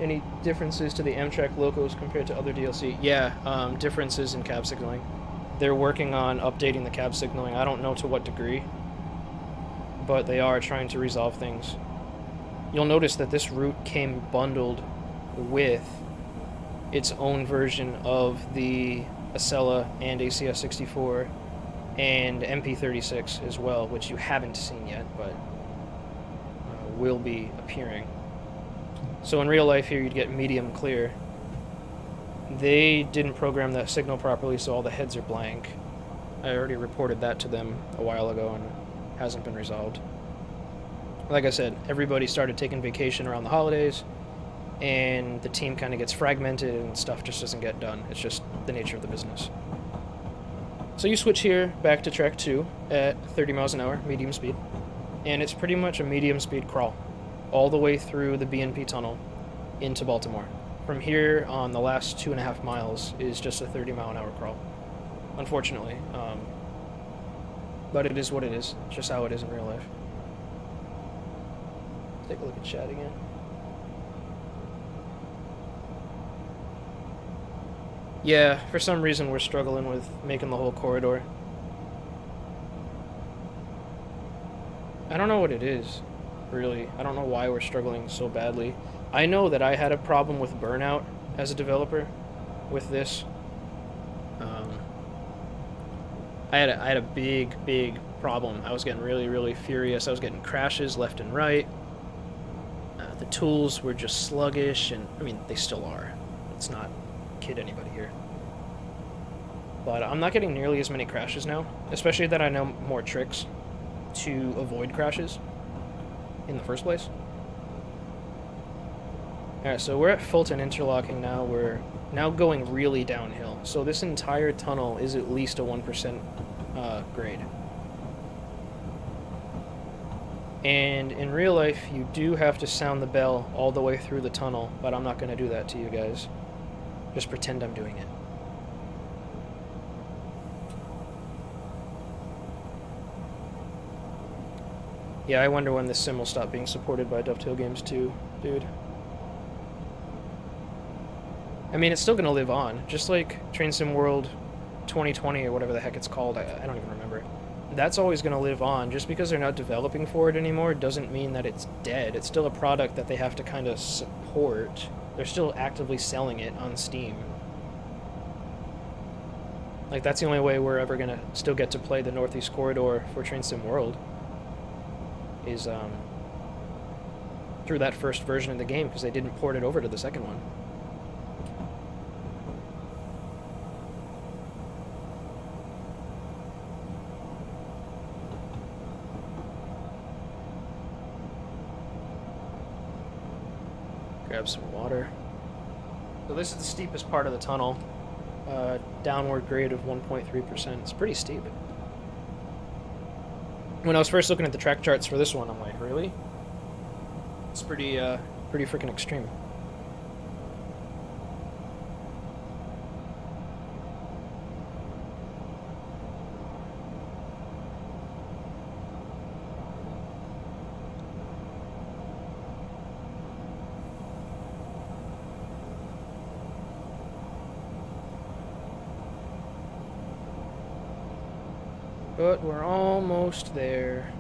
Any differences to the Amtrak locos compared to other DLC? Yeah, differences in cab signaling. They're working on updating the cab signaling. I don't know to what degree, but they are trying to resolve things. You'll notice that this route came bundled with its own version of the Acela and ACS64 and MP36 as well, which you haven't seen yet, but will be appearing. So in real life here, you'd get medium clear. They didn't program that signal properly, so all the heads are blank. I already reported that to them a while ago, and it hasn't been resolved. Like I said, everybody started taking vacation around the holidays, and the team kind of gets fragmented, and stuff just doesn't get done. It's just the nature of the business. So you switch here back to track 2 at 30 miles an hour, medium speed, and it's pretty much a medium speed crawl all the way through the BNP tunnel into Baltimore. From here on, the last 2.5 miles is just a 30-mile-an-hour crawl, unfortunately. But it is what it is. It's just how it is in real life. Take a look at chat again. Yeah, for some reason we're struggling with making the whole corridor. I don't know what it is, really. I don't know why we're struggling so badly. I know that I had a problem with burnout as a developer with this. I had a big problem. I was getting really furious. I was getting crashes left and right. The tools were just sluggish, and I mean, they still are. Let's not kid anybody here. But I'm not getting nearly as many crashes now, especially that I know more tricks to avoid crashes in the first place. Alright, so we're at Fulton Interlocking now. We're now going really downhill. So this entire tunnel is at least a 1% grade. And in real life, you do have to sound the bell all the way through the tunnel, but I'm not going to do that to you guys. Just pretend I'm doing it. Yeah, I wonder when this sim will stop being supported by Dovetail Games too, dude. I mean, it's still gonna live on, just like Train Sim World 2020 or whatever the heck it's called. I don't even remember. That's always gonna live on. Just because they're not developing for it anymore doesn't mean that it's dead. It's still a product that they have to kind of support. They're still actively selling it on Steam. Like, that's the only way we're ever gonna still get to play the Northeast Corridor for Train Sim World. Is through that first version of the game, because they didn't port it over to the second one. Grab some water. So this is the steepest part of the tunnel. Downward grade of 1.3%. It's pretty steep. When I was first looking at the track charts for this one, I'm like, really? It's pretty freaking extreme. But we're almost there.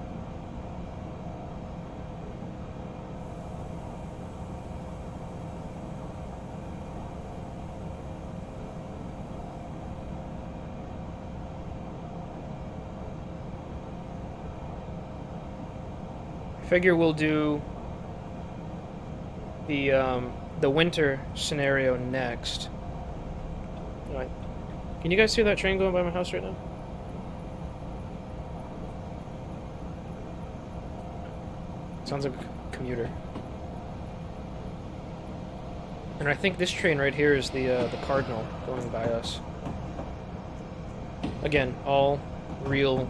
I figure we'll do the winter scenario next. Alright. Can you guys see that train going by my house right now? Sounds like a commuter. And I think this train right here is the Cardinal going by us. Again, all real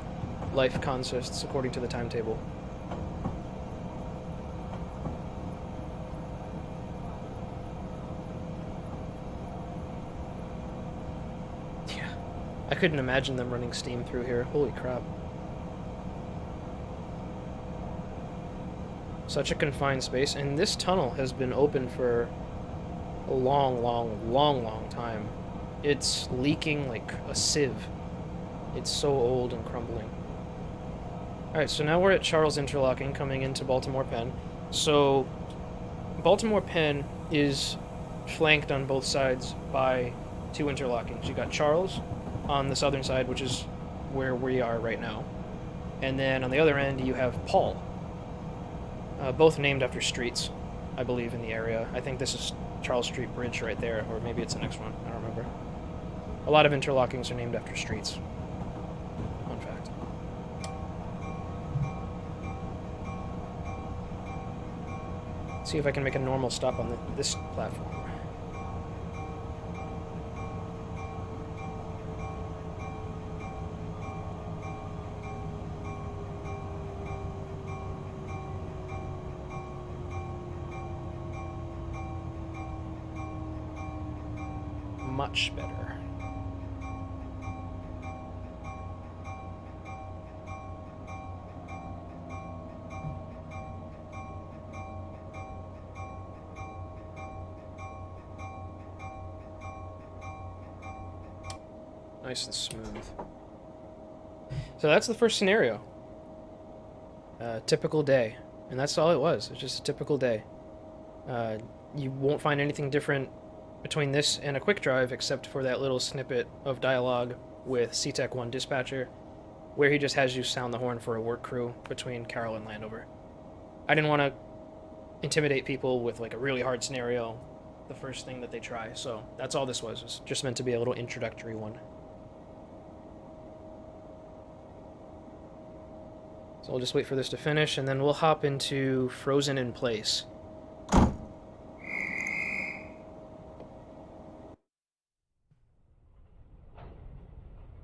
life consists according to the timetable. Yeah. I couldn't imagine them running steam through here. Holy crap. Such a confined space, and this tunnel has been open for a long time. It's leaking like a sieve. It's so old and crumbling. Alright, so now we're at Carroll Interlocking, coming into Baltimore Penn. So, Baltimore Penn is flanked on both sides by two interlockings. You got Charles on the southern side, which is where we are right now. And then on the other end, you have Paul. Both named after streets, I believe, in the area. I think this is Charles Street Bridge right there, or maybe it's the next one. I don't remember. A lot of interlockings are named after streets. Fun fact. Let's see if I can make a normal stop on this platform. Much better. Nice and smooth. So that's the first scenario. Typical day. And that's all it was. It's just a typical day. You won't find anything different between this and a quick drive, except for that little snippet of dialogue with CTEC 1 dispatcher, where he just has you sound the horn for a work crew between Carroll and Landover. I didn't want to intimidate people with like a really hard scenario the first thing that they try, so that's all this was. It was just meant to be a little introductory one. So I'll just wait for this to finish, and then we'll hop into Frozen in Place.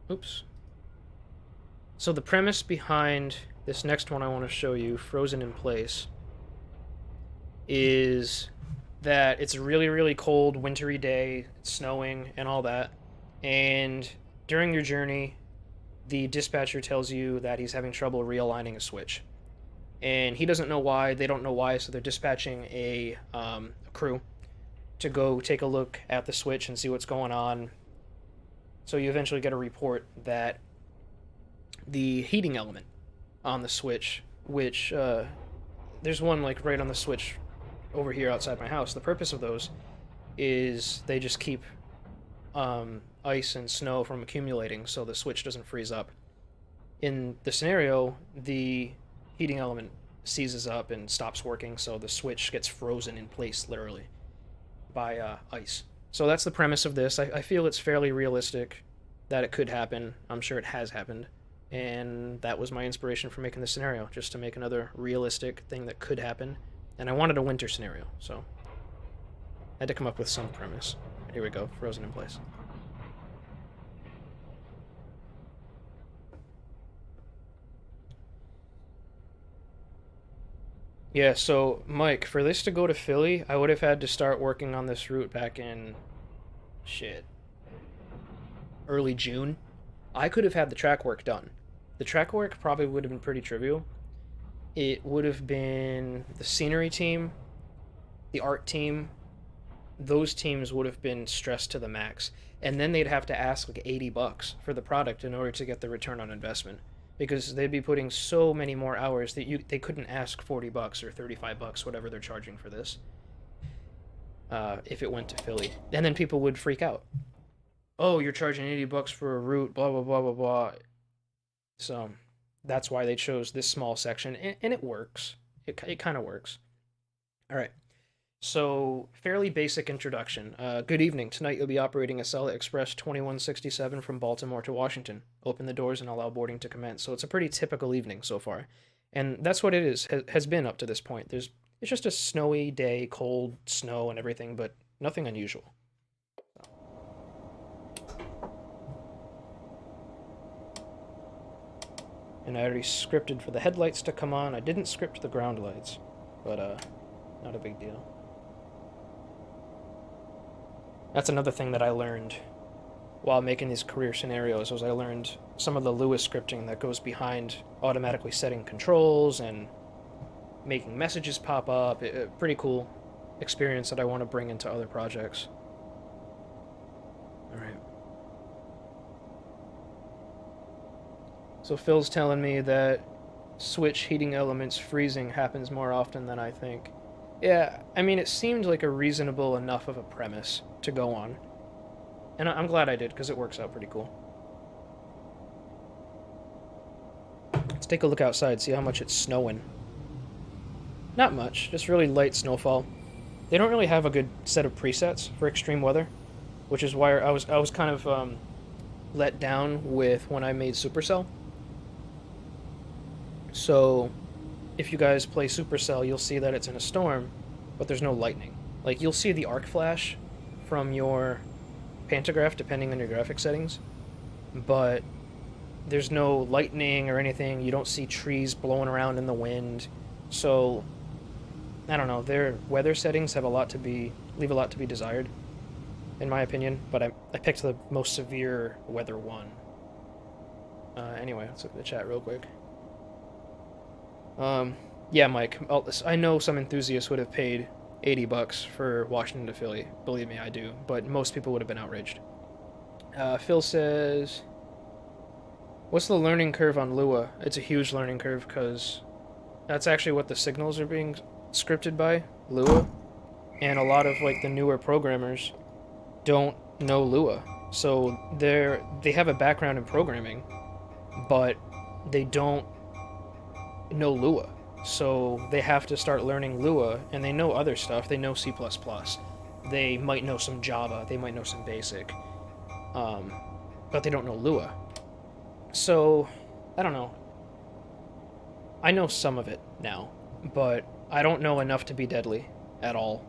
Oops. So the premise behind this next one I want to show you, Frozen in Place, is that it's a really cold, wintry day, it's snowing and all that, and during your journey, the dispatcher tells you that he's having trouble realigning a switch. And he doesn't know why, they don't know why, so they're dispatching a crew to go take a look at the switch and see what's going on. So you eventually get a report that the heating element on the switch, which there's one like right on the switch over here outside my house. The purpose of those is they just keep ice and snow from accumulating so the switch doesn't freeze up. In the scenario, the heating element seizes up and stops working, so the switch gets frozen in place, literally, by ice. So that's the premise of this. I feel it's fairly realistic that it could happen. I'm sure it has happened. And that was my inspiration for making this scenario, just to make another realistic thing that could happen. And I wanted a winter scenario, so Had to come up with some premise. Here we go, frozen in place. Yeah, so, Mike, for this to go to Philly, I would have had to start working on this route back in, shit, early June. I could have had the track work done. The track work probably would have been pretty trivial. It would have been the scenery team, the art team, those teams would have been stressed to the max. And then they'd have to ask like $80 for the product in order to get the return on investment. Because they'd be putting so many more hours that they couldn't ask $40 or $35, whatever they're charging for this, if it went to Philly. And then people would freak out. Oh, you're charging $80 for a route, blah, blah, blah, blah, blah. So that's why they chose this small section, and it works. It kind of works. All right. So, fairly basic introduction. Good evening. Tonight you'll be operating Acela Express 2167 from Baltimore to Washington. Open the doors and allow boarding to commence. So it's a pretty typical evening so far. And that's what it is, has been up to this point. It's just a snowy day, cold, snow and everything, but nothing unusual. And I already scripted for the headlights to come on. I didn't script the ground lights, but not a big deal. That's another thing that I learned while making these career scenarios, was I learned some of the Lewis scripting that goes behind automatically setting controls and making messages pop up. A pretty cool experience that I want to bring into other projects. Alright. So Phil's telling me that switch heating elements freezing happens more often than I think. Yeah, I mean, it seemed like a reasonable enough of a premise to go on. And I'm glad I did, because it works out pretty cool. Let's take a look outside, see how much it's snowing. Not much, just really light snowfall. They don't really have a good set of presets for extreme weather, which is why I was kind of let down with when I made Supercell. So, if you guys play Supercell, you'll see that it's in a storm, but there's no lightning. Like, you'll see the arc flash from your pantograph, depending on your graphic settings, but there's no lightning or anything. You don't see trees blowing around in the wind. So, I don't know, their weather settings have leave a lot to be desired, in my opinion, but I picked the most severe weather one. Anyway, let's look at the chat real quick. Yeah, Mike, I know some enthusiasts would have paid $80 for Washington to Philly. Believe me, I do. But most people would have been outraged. Phil says, what's the learning curve on Lua? It's a huge learning curve, because that's actually what the signals are being scripted by, Lua. And a lot of, like, the newer programmers don't know Lua. So they have a background in programming, but they don't know Lua. So they have to start learning Lua, and they know other stuff. They know C++. They might know some Java. They might know some BASIC. But they don't know Lua. So, I don't know. I know some of it now, but I don't know enough to be deadly at all.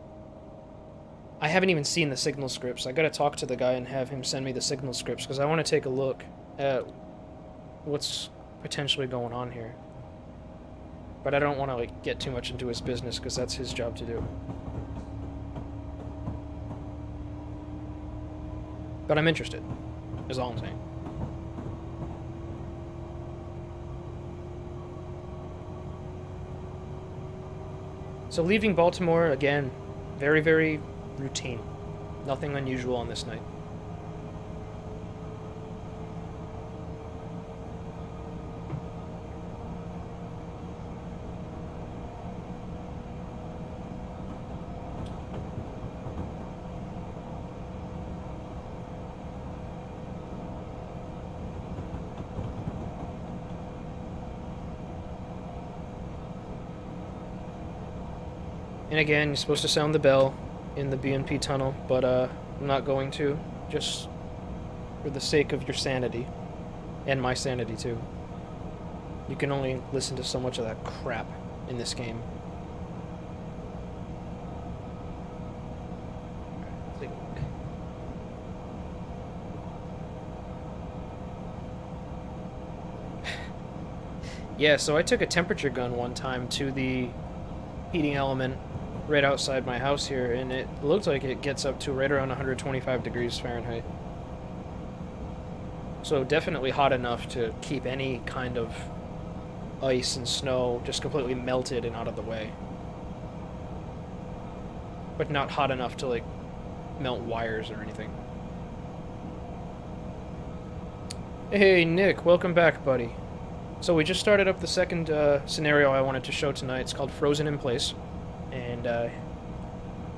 I haven't even seen the signal scripts. I gotta talk to the guy and have him send me the signal scripts, because I want to take a look at what's potentially going on here. But I don't want to, like, get too much into his business, because that's his job to do. But I'm interested, is all I'm saying. So leaving Baltimore, again, very, very routine. Nothing unusual on this night. And again, you're supposed to sound the bell in the BNP tunnel, but I'm not going to, just for the sake of your sanity, and my sanity too. You can only listen to so much of that crap in this game. Yeah, so I took a temperature gun one time to the heating element right outside my house here, and it looked like it gets up to right around 125 degrees Fahrenheit. So definitely hot enough to keep any kind of ice and snow just completely melted and out of the way. But not hot enough to, like, melt wires or anything. Hey, Nick, welcome back, buddy. So we just started up the second scenario I wanted to show tonight. It's called Frozen in Place. And if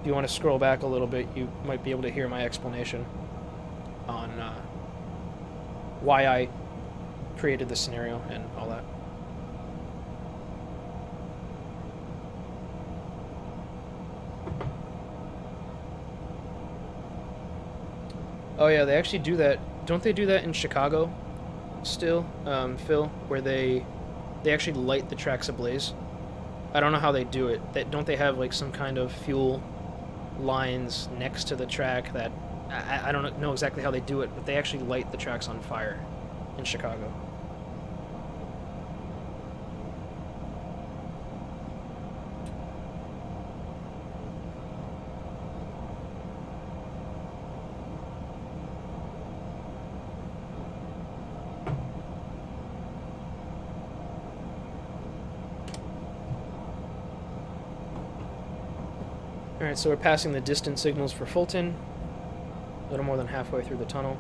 you want to scroll back a little bit, you might be able to hear my explanation on why I created this scenario and all that. Oh yeah, they actually do that. Don't they do that in Chicago still, Phil? Where they actually light the tracks ablaze? I don't know how they do it. Don't they have like some kind of fuel lines next to the track that... I don't know exactly how they do it, but they actually light the tracks on fire in Chicago. Alright, so we're passing the distance signals for Fulton. A little more than halfway through the tunnel.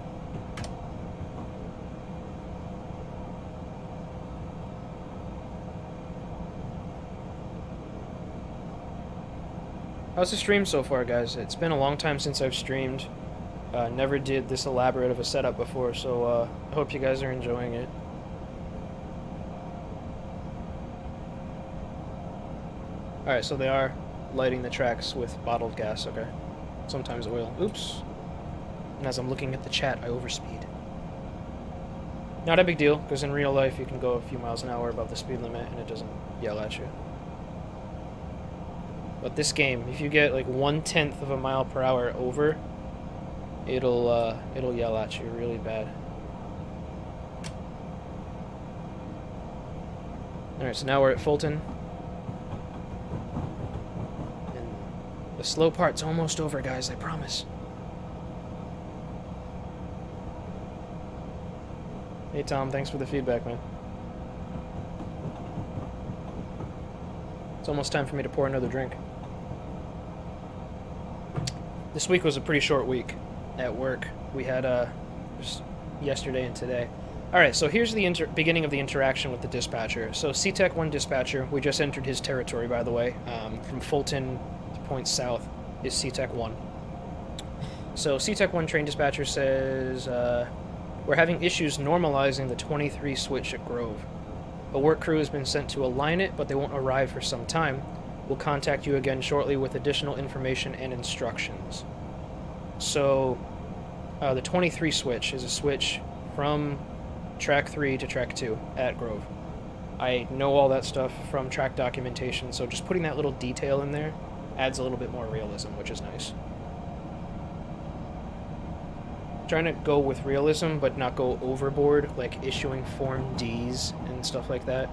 How's the stream so far, guys? It's been a long time since I've streamed. Never did this elaborate of a setup before, so I hope you guys are enjoying it. Alright, so they are lighting the tracks with bottled gas, okay. Sometimes oil. Oops. And as I'm looking at the chat, I overspeed. Not a big deal, because in real life you can go a few miles an hour above the speed limit and it doesn't yell at you. But this game, if you get like 1/10 of a mile per hour over, it'll yell at you really bad. Alright, so now we're at Fulton. And the slow part's almost over, guys, I promise. Hey Tom, thanks for the feedback, man. It's almost time for me to pour another drink. This week was a pretty short week at work. We had just yesterday and today. Alright, so here's the beginning of the interaction with the dispatcher. So CTEC-1 dispatcher, we just entered his territory, by the way. From Fulton to points south is CTEC-1. So CTEC-1 train dispatcher says, we're having issues normalizing the 23 switch at Grove. A work crew has been sent to align it, but they won't arrive for some time. We'll contact you again shortly with additional information and instructions. So, the 23 switch is a switch from track 3 to track 2 at Grove. I know all that stuff from track documentation, so just putting that little detail in there adds a little bit more realism, which is nice. Trying to go with realism, but not go overboard, like issuing Form Ds and stuff like that.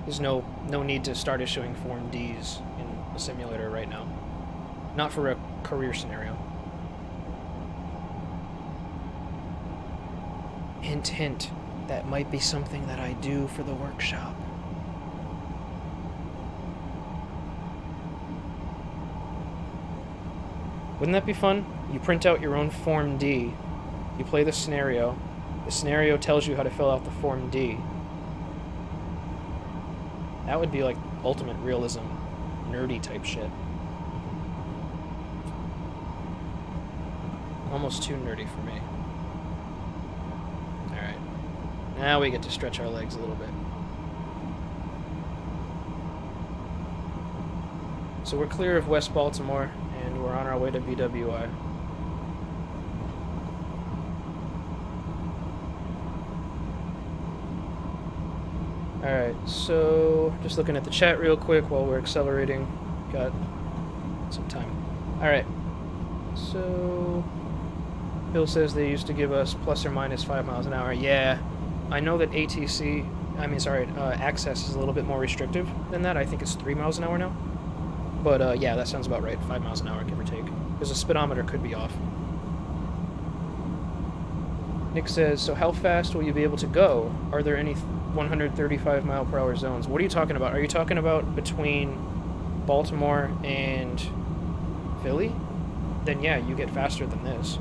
There's no need to start issuing Form Ds in a simulator right now. Not for a career scenario. Hint, hint. That might be something that I do for the workshop. Wouldn't that be fun? You print out your own Form D, you play the scenario tells you how to fill out the Form D. That would be like ultimate realism, nerdy type shit. Almost too nerdy for me. Alright. Now we get to stretch our legs a little bit. So we're clear of West Baltimore, and we're on our way to BWI. Alright, so just looking at the chat real quick while we're accelerating. Got some time. Alright, so Bill says they used to give us plus or minus 5 miles an hour. Yeah, I know that Access is a little bit more restrictive than that. I think it's 3 miles an hour now. But yeah, that sounds about right. 5 miles an hour, give or take. Because the speedometer could be off. Nick says, so how fast will you be able to go? Are there any 135 mile per hour zones? What are you talking about? Are you talking about between Baltimore and Philly? Then yeah, you get faster than this.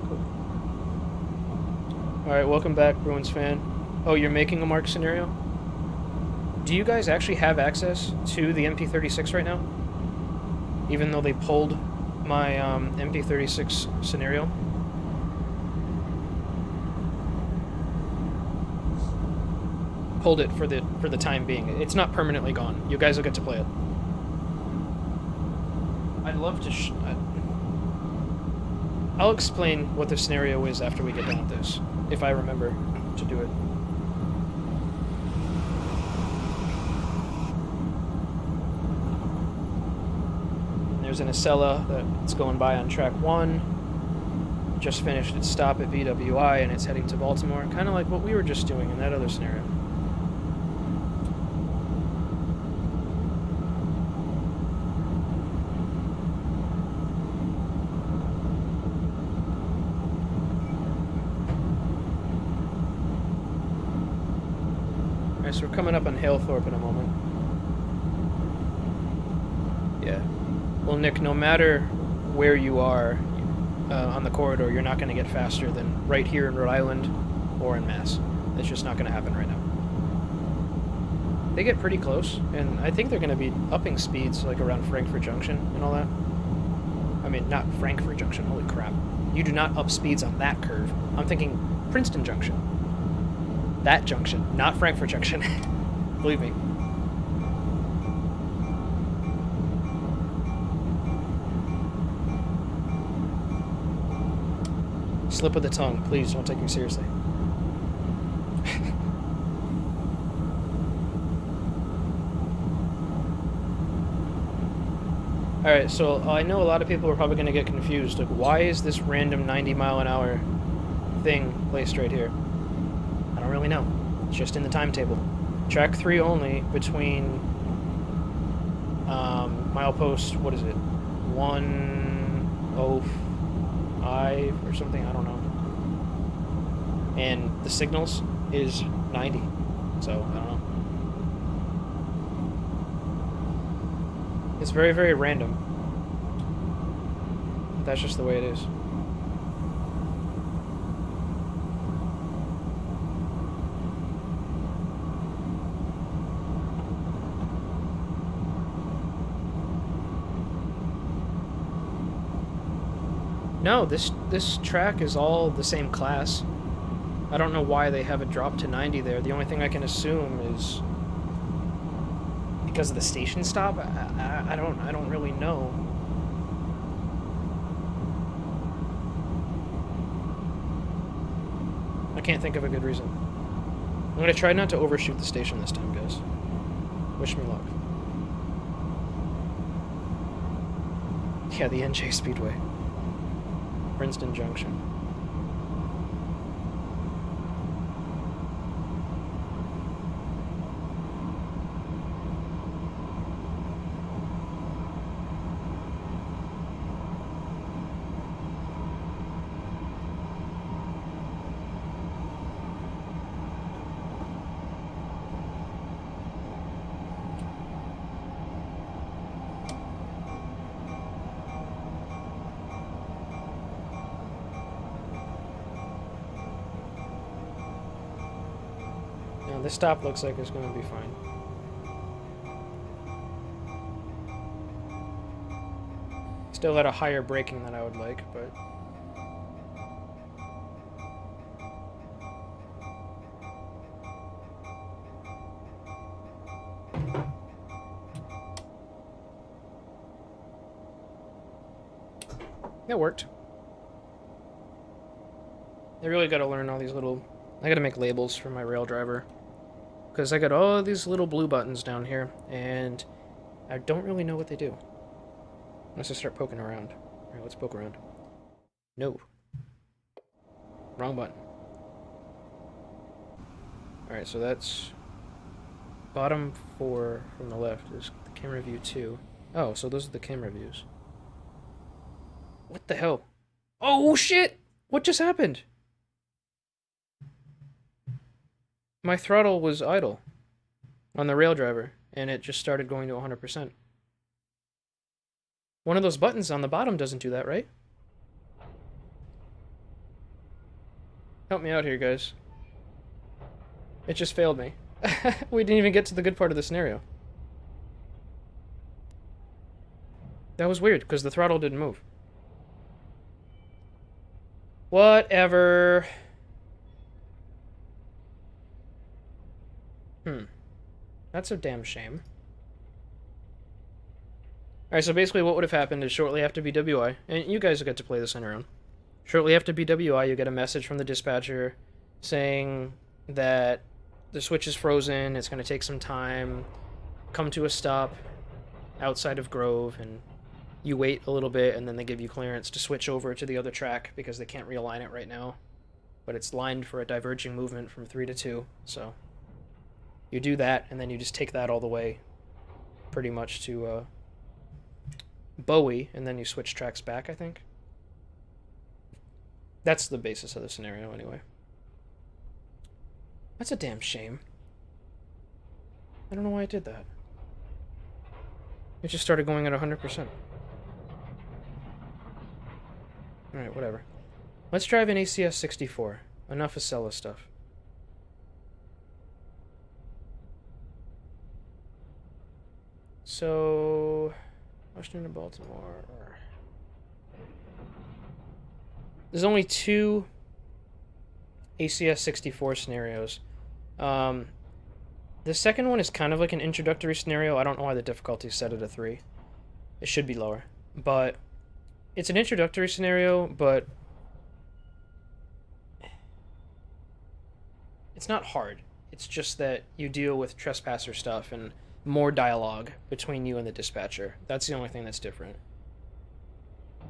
Cool. Alright, welcome back, Bruins fan. Oh, you're making a Mark scenario? Do you guys actually have access to the MP36 right now? Even though they pulled my MP36 scenario? Pulled it for the time being. It's not permanently gone. You guys will get to play it. I'd love to. I'll explain what the scenario is after we get done with this, if I remember to do it. There's an Acela that's going by on track 1. Just finished its stop at BWI and it's heading to Baltimore, kind of like what we were just doing in that other scenario. Alright, so we're coming up on Halethorpe in a moment. Yeah. Well, Nick, no matter where you are on the corridor, you're not going to get faster than right here in Rhode Island or in Mass. It's just not going to happen right now. They get pretty close, and I think they're going to be upping speeds like around Frankfurt Junction and all that. I mean, not Frankfurt Junction, holy crap. You do not up speeds on that curve. I'm thinking Princeton Junction. That junction, not Frankfurt Junction. Believe me. Slip of the tongue, please don't take me seriously. Alright, so I know a lot of people are probably going to get confused. Like, why is this random 90 mile an hour thing placed right here? I don't really know. It's just in the timetable. Track 3 only between milepost, what is it? 105 or something, I don't know. And the signals is 90. So, I don't know. It's very, very random. But that's just the way it is. No, this track is all the same class. I don't know why they have it dropped to 90 there. The only thing I can assume is because of the station stop. I don't really know. I can't think of a good reason. I'm gonna try not to overshoot the station this time, guys. Wish me luck. Yeah, the NJ Speedway. Princeton Junction. This stop looks like it's going to be fine. Still at a higher braking than I would like, but... It worked. I really got to learn all these little... I got to make labels for my rail driver. Because I got all these little blue buttons down here, and I don't really know what they do. Unless I start poking around. Alright, let's poke around. No. Wrong button. Alright, so that's... Bottom 4 from the left is the camera view 2. Oh, so those are the camera views. What the hell? Oh, shit! What just happened? My throttle was idle on the rail driver, and it just started going to 100%. One of those buttons on the bottom doesn't do that, right? Help me out here, guys. It just failed me. We didn't even get to the good part of the scenario. That was weird, because the throttle didn't move. Whatever. That's a damn shame. Alright, so basically what would have happened is shortly after BWI, and you guys get to play this on your own. Shortly after BWI, you get a message from the dispatcher saying that the switch is frozen, it's going to take some time, come to a stop outside of Grove, and you wait a little bit, and then they give you clearance to switch over to the other track because they can't realign it right now. But it's lined for a diverging movement from 3 to 2, so you do that, and then you just take that all the way pretty much to Bowie, and then you switch tracks back, I think. That's the basis of the scenario, anyway. That's a damn shame. I don't know why I did that. It just started going at 100%. Alright, whatever. Let's drive an ACS 64. Enough of Cella stuff. So... Washington to Baltimore... There's only 2 ACS 64 scenarios. The second one is kind of like an introductory scenario. I don't know why the difficulty is set at a 3. It should be lower. But it's an introductory scenario, but it's not hard. It's just that you deal with trespasser stuff and more dialogue between you and the dispatcher. That's the only thing that's different.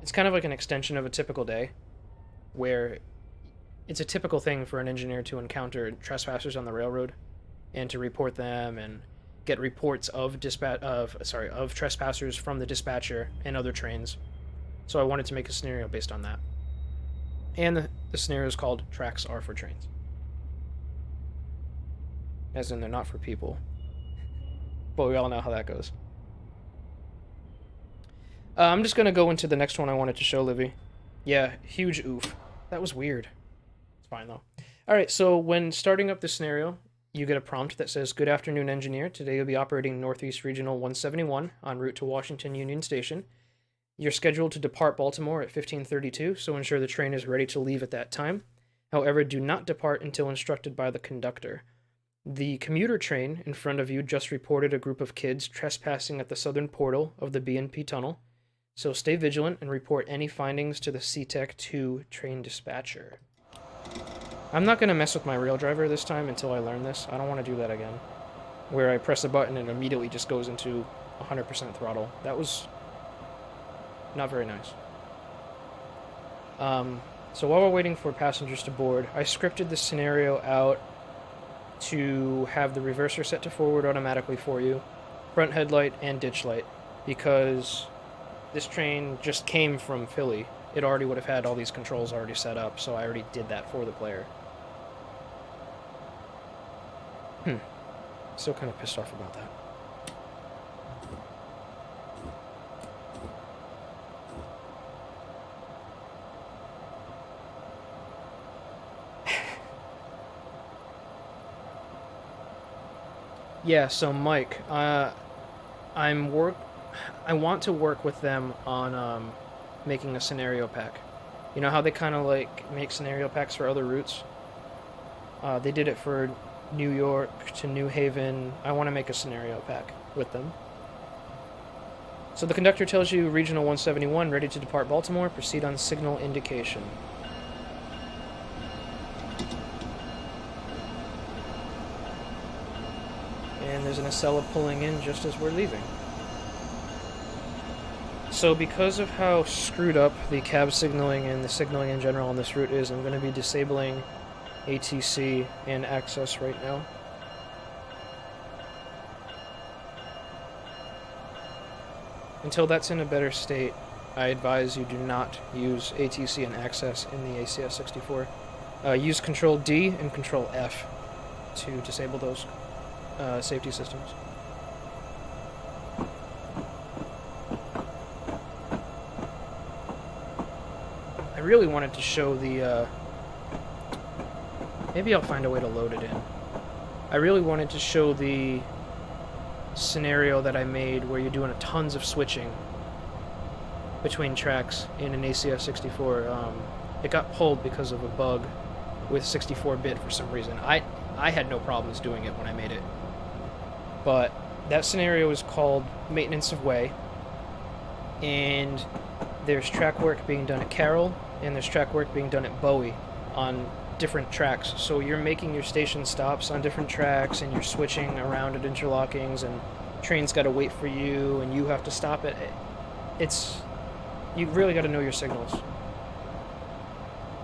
It's kind of like an extension of a typical day, where it's a typical thing for an engineer to encounter trespassers on the railroad and to report them and get reports of trespassers from the dispatcher and other trains. So I wanted to make a scenario based on that. And the scenario is called Tracks Are for Trains. As in, they're not for people. But we all know how that goes. I'm just going to go into the next one I wanted to show Livy. Yeah, huge oof. That was weird. It's fine, though. Alright, so when starting up the scenario, you get a prompt that says, "Good afternoon, engineer. Today you'll be operating Northeast Regional 171 en route to Washington Union Station. You're scheduled to depart Baltimore at 15:32, so ensure the train is ready to leave at that time. However, do not depart until instructed by the conductor. The commuter train in front of you just reported a group of kids trespassing at the southern portal of the B&P tunnel. So stay vigilant and report any findings to the CTEC 2 train dispatcher." I'm not going to mess with my rail driver this time until I learn this. I don't want to do that again. Where I press a button and it immediately just goes into 100% throttle. That was not very nice. So while we're waiting for passengers to board, I scripted the scenario out to have the reverser set to forward automatically for you, front headlight and ditch light, because this train just came from Philly. It already would have had all these controls already set up, so I already did that for the player. Still kind of pissed off about that. Yeah, so Mike, I want to work with them on making a scenario pack. You know how they kind of like make scenario packs for other routes? They did it for New York to New Haven. I want to make a scenario pack with them. So the conductor tells you Regional 171 ready to depart Baltimore. Proceed on signal indication. And there's an Acela pulling in just as we're leaving. So because of how screwed up the cab signaling and the signaling in general on this route is, I'm going to be disabling ATC and access right now. Until that's in a better state, I advise you do not use ATC and access in the ACS64. Use Control D and Control F to disable those safety systems. I really wanted to show the... maybe I'll find a way to load it in. I really wanted to show the scenario that I made where you're doing tons of switching between tracks in an ACS64. It got pulled because of a bug with 64-bit for some reason. I had no problems doing it when I made it. But that scenario is called Maintenance of Way, and there's track work being done at Carroll, and there's track work being done at Bowie on different tracks. So you're making your station stops on different tracks, and you're switching around at interlockings, and trains got to wait for you, and you have to stop it. You really got to know your signals.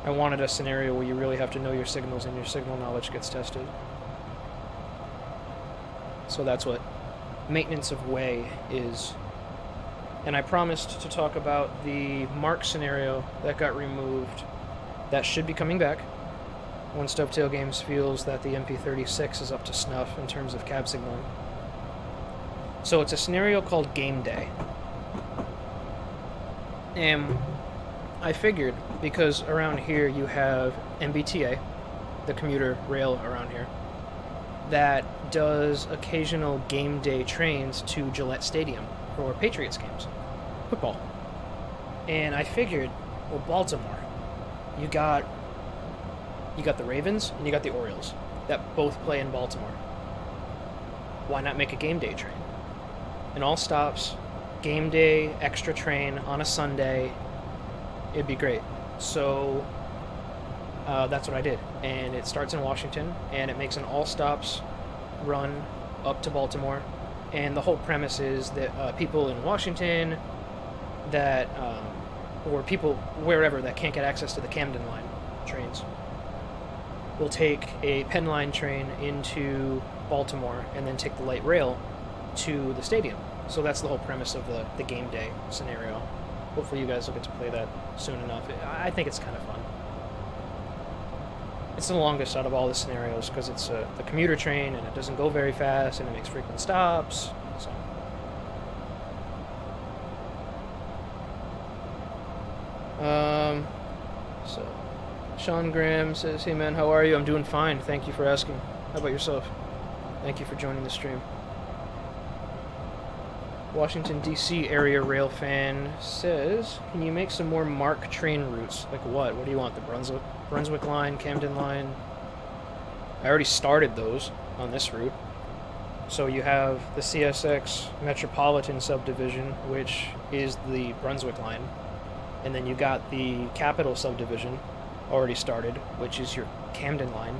I wanted a scenario where you really have to know your signals and your signal knowledge gets tested. So that's what Maintenance of Way is. And I promised to talk about the Mark scenario that got removed. That should be coming back once Dovetail Games feels that the MP36 is up to snuff in terms of cab signaling. So it's a scenario called Game Day. And I figured, because around here you have MBTA, the commuter rail around here, that does occasional game day trains to Gillette Stadium for Patriots games, football. And I figured, well, Baltimore, you got the Ravens and you got the Orioles that both play in Baltimore. Why not make a game day train? And all stops, game day, extra train on a Sunday. It'd be great. So that's what I did. And it starts in Washington, and it makes an all-stops run up to Baltimore. And the whole premise is that people in Washington that, or people wherever that can't get access to the Camden Line trains, will take a Penn Line train into Baltimore and then take the light rail to the stadium. So that's the whole premise of the game day scenario. Hopefully you guys will get to play that soon enough. I think it's kind of fun. It's the longest out of all the scenarios because it's the commuter train and it doesn't go very fast and it makes frequent stops. So Sean Graham says, "Hey man, how are you? I'm doing fine. Thank you for asking. How about yourself? Thank you for joining the stream." Washington, D.C. area rail fan says, "Can you make some more Mark train routes? Like what? What do you want? The Brunswick line, Camden line?" I already started those on this route. So you have the CSX Metropolitan subdivision, which is the Brunswick line. And then you got the Capital subdivision already started, which is your Camden line.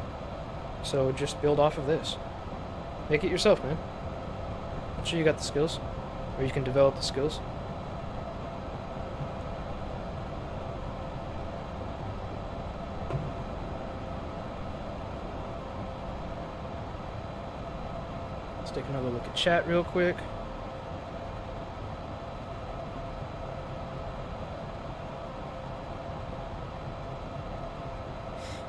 So just build off of this. Make it yourself, man. I'm sure you got the skills. Or you can develop the skills. Let's take another look at chat real quick.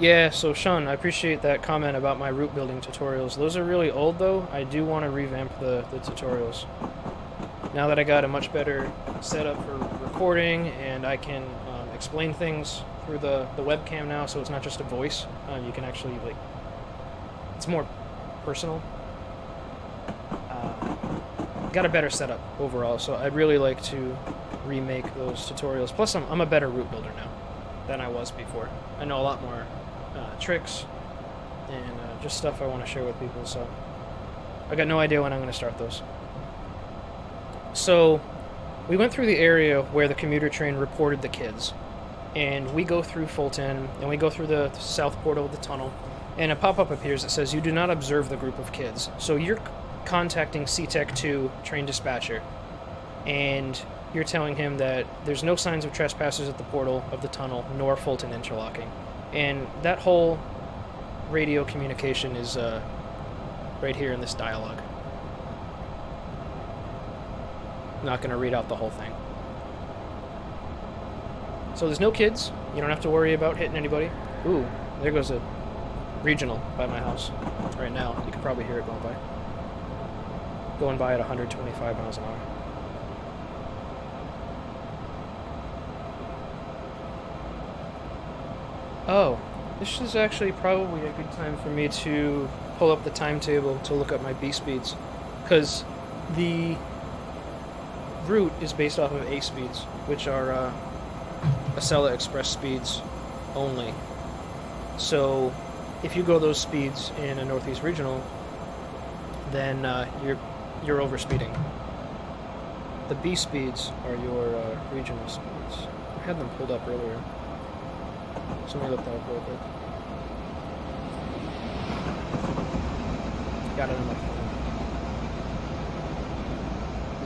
Yeah, so Sean, I appreciate that comment about my route building tutorials. Those are really old though. I do want to revamp the tutorials. Now that I got a much better setup for recording and I can explain things through the webcam now, so it's not just a voice. You can actually, like, it's more personal. Got a better setup overall, so I'd really like to remake those tutorials. Plus, I'm a better route builder now than I was before. I know a lot more tricks and just stuff I want to share with people, so I got no idea when I'm going to start those. So we went through the area where the commuter train reported the kids, and we go through Fulton, and we go through the south portal of the tunnel, and a pop-up appears that says you do not observe the group of kids. So you're contacting CTEC 2 train dispatcher, and you're telling him that there's no signs of trespassers at the portal of the tunnel, nor Fulton Interlocking. And that whole radio communication is right here in this dialogue. I'm not going to read out the whole thing. So there's no kids. You don't have to worry about hitting anybody. Ooh, there goes a regional by my house right now. You can probably hear it going by. Going by at 125 miles an hour. Oh, this is actually probably a good time for me to pull up the timetable to look up my B speeds, because the route is based off of A speeds, which are Acela Express speeds only. So if you go those speeds in a Northeast Regional, then you're overspeeding. The B speeds are your regional speeds. I had them pulled up earlier. So let me look that up real quick. Got it on my phone.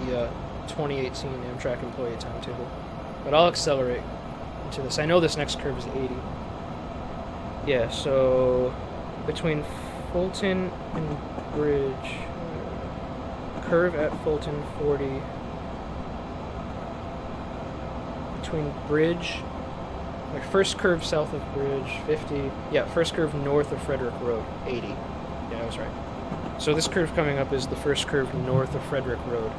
The 2018 Amtrak employee timetable. But I'll accelerate into this. I know this next curve is 80. Yeah, so between Fulton and Bridge, curve at Fulton 40. Between Bridge, like first curve south of Bridge 50. Yeah, first curve north of Frederick Road 80. Yeah, I was right. So this curve coming up is the first curve north of Frederick Road.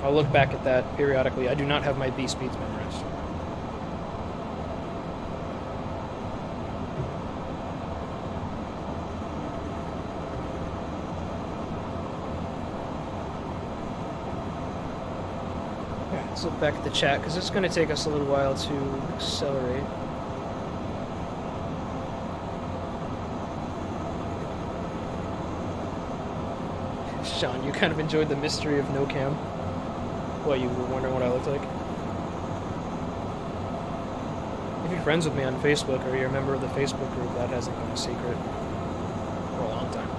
I'll look back at that periodically. I do not have my B speeds memorized. Yeah, let's look back at the chat, because it's going to take us a little while to accelerate. Sean, you kind of enjoyed the mystery of no cam? What, you were wondering what I looked like? If you're friends with me on Facebook, or you're a member of the Facebook group, that hasn't been a secret for a long time.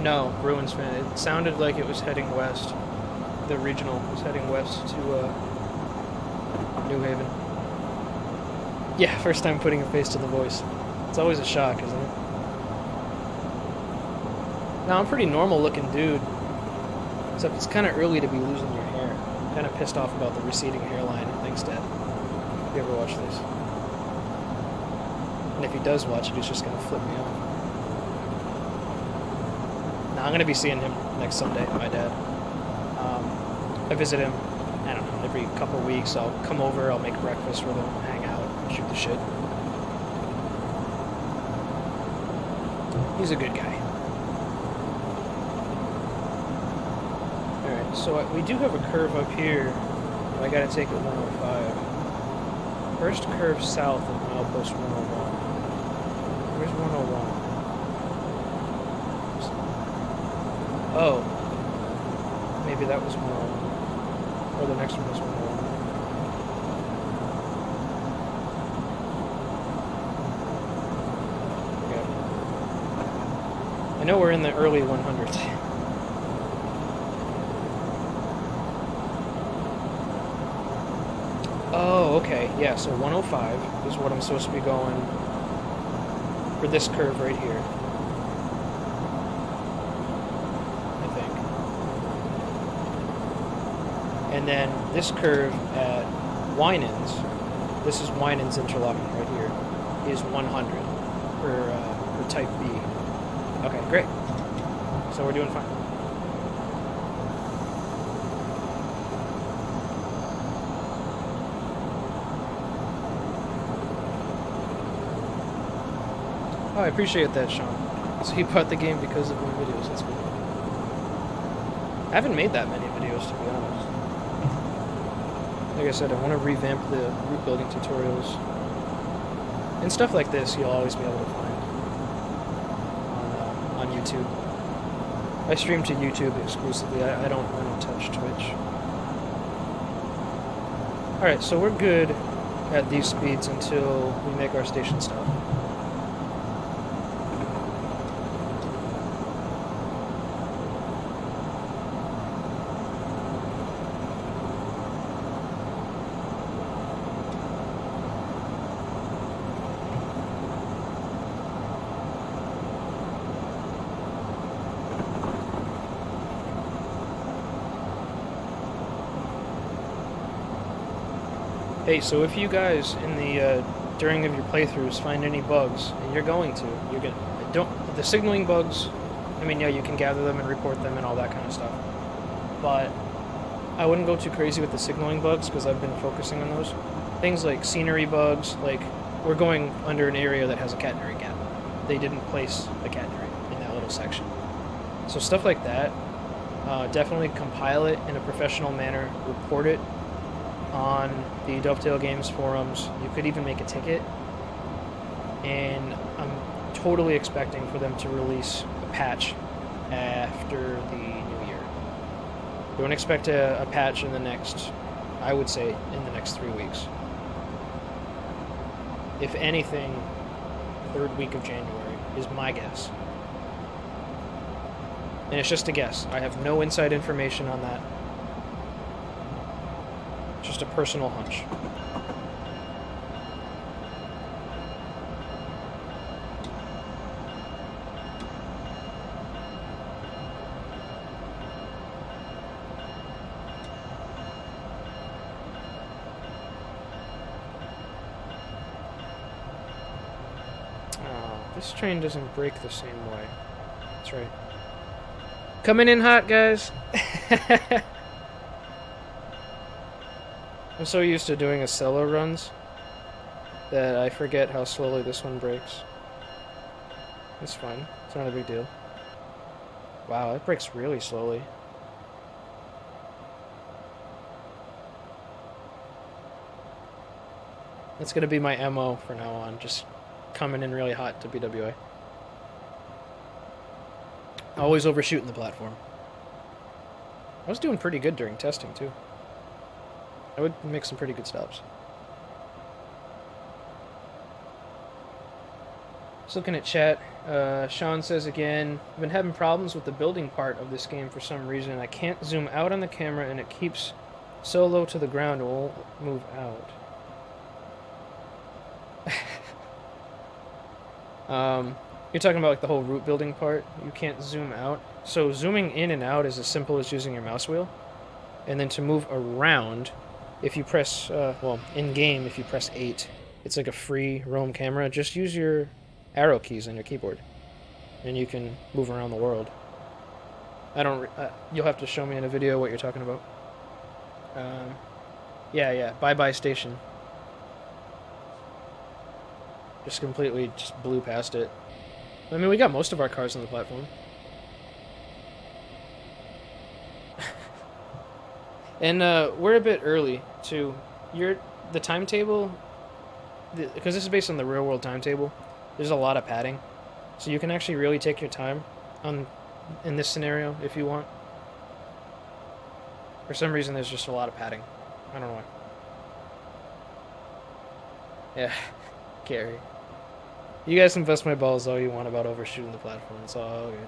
No, Bruins fan. It sounded like it was heading west. The regional was heading west to New Haven. Yeah, first time putting a face to the voice. It's always a shock, isn't it? Now, I'm a pretty normal looking dude, except it's kind of early to be losing your hair. I'm kind of pissed off about the receding hairline. Thanks, Dad. If you ever watch this. And if he does watch it, he's just going to flip me off. Now, I'm going to be seeing him next Sunday, my dad. I visit him, I don't know, every couple of weeks. I'll come over, I'll make breakfast with him, hang out, shoot the shit. He's a good guy. Alright, so we do have a curve up here. I gotta take it 105. First curve south of milepost 101. Where's 101? Oh. Maybe that was 101. Or the next one was 101. I know we're in the early 100s. Oh, okay. Yeah, so 105 is what I'm supposed to be going for this curve right here. I think. And then this curve at Winans, this is Winans Interlocking right here, is 100 for type B. Okay, great. So we're doing fine. Oh, I appreciate that, Sean. So he bought the game because of my videos. That's cool. I haven't made that many videos, to be honest. Like I said, I want to revamp the route building tutorials. And stuff like this you'll always be able to find on YouTube. I stream to YouTube exclusively. I don't touch Twitch. Alright, so we're good at these speeds until we make our station stop. Hey, so if you guys in the during of your playthroughs find any bugs, and you're going to, don't the signaling bugs. I mean, yeah, you can gather them and report them and all that kind of stuff, but I wouldn't go too crazy with the signaling bugs because I've been focusing on those things like scenery bugs. Like we're going under an area that has a catenary gap. They didn't place a catenary in that little section, so stuff like that. Definitely compile it in a professional manner. Report it on the Dovetail Games forums. You could even make a ticket, and I'm totally expecting for them to release a patch after the new year. Don't expect a patch in the next, I would say, in the next 3 weeks. If anything, third week of January is my guess. And it's just a guess. I have no inside information on that. Just a personal hunch. Oh, this train doesn't brake the same way. That's right. Coming in hot, guys. I'm so used to doing Acela runs that I forget how slowly this one brakes. It's fine. It's not a big deal. Wow, it brakes really slowly. That's gonna be my MO from now on, just coming in really hot to BWA. Always overshooting the platform. I was doing pretty good during testing, too. I would make some pretty good stops. Just looking at chat, Sean says again, I've been having problems with the building part of this game for some reason. I can't zoom out on the camera and it keeps so low to the ground it won't move out. You're talking about like the whole root building part? You can't zoom out. So zooming in and out is as simple as using your mouse wheel. And then to move around, if you press, well, in-game, if you press 8, it's like a free roam camera. Just use your arrow keys on your keyboard, and you can move around the world. I don't, you'll have to show me in a video what you're talking about. Yeah, bye-bye station. Just completely just blew past it. I mean, we got most of our cars on the platform. And we're a bit early, too. The timetable, because this is based on the real-world timetable, there's a lot of padding. So you can actually really take your time in this scenario if you want. For some reason, there's just a lot of padding. I don't know why. Yeah, Gary. You guys can bust my balls all you want about overshooting the platform. It's all good.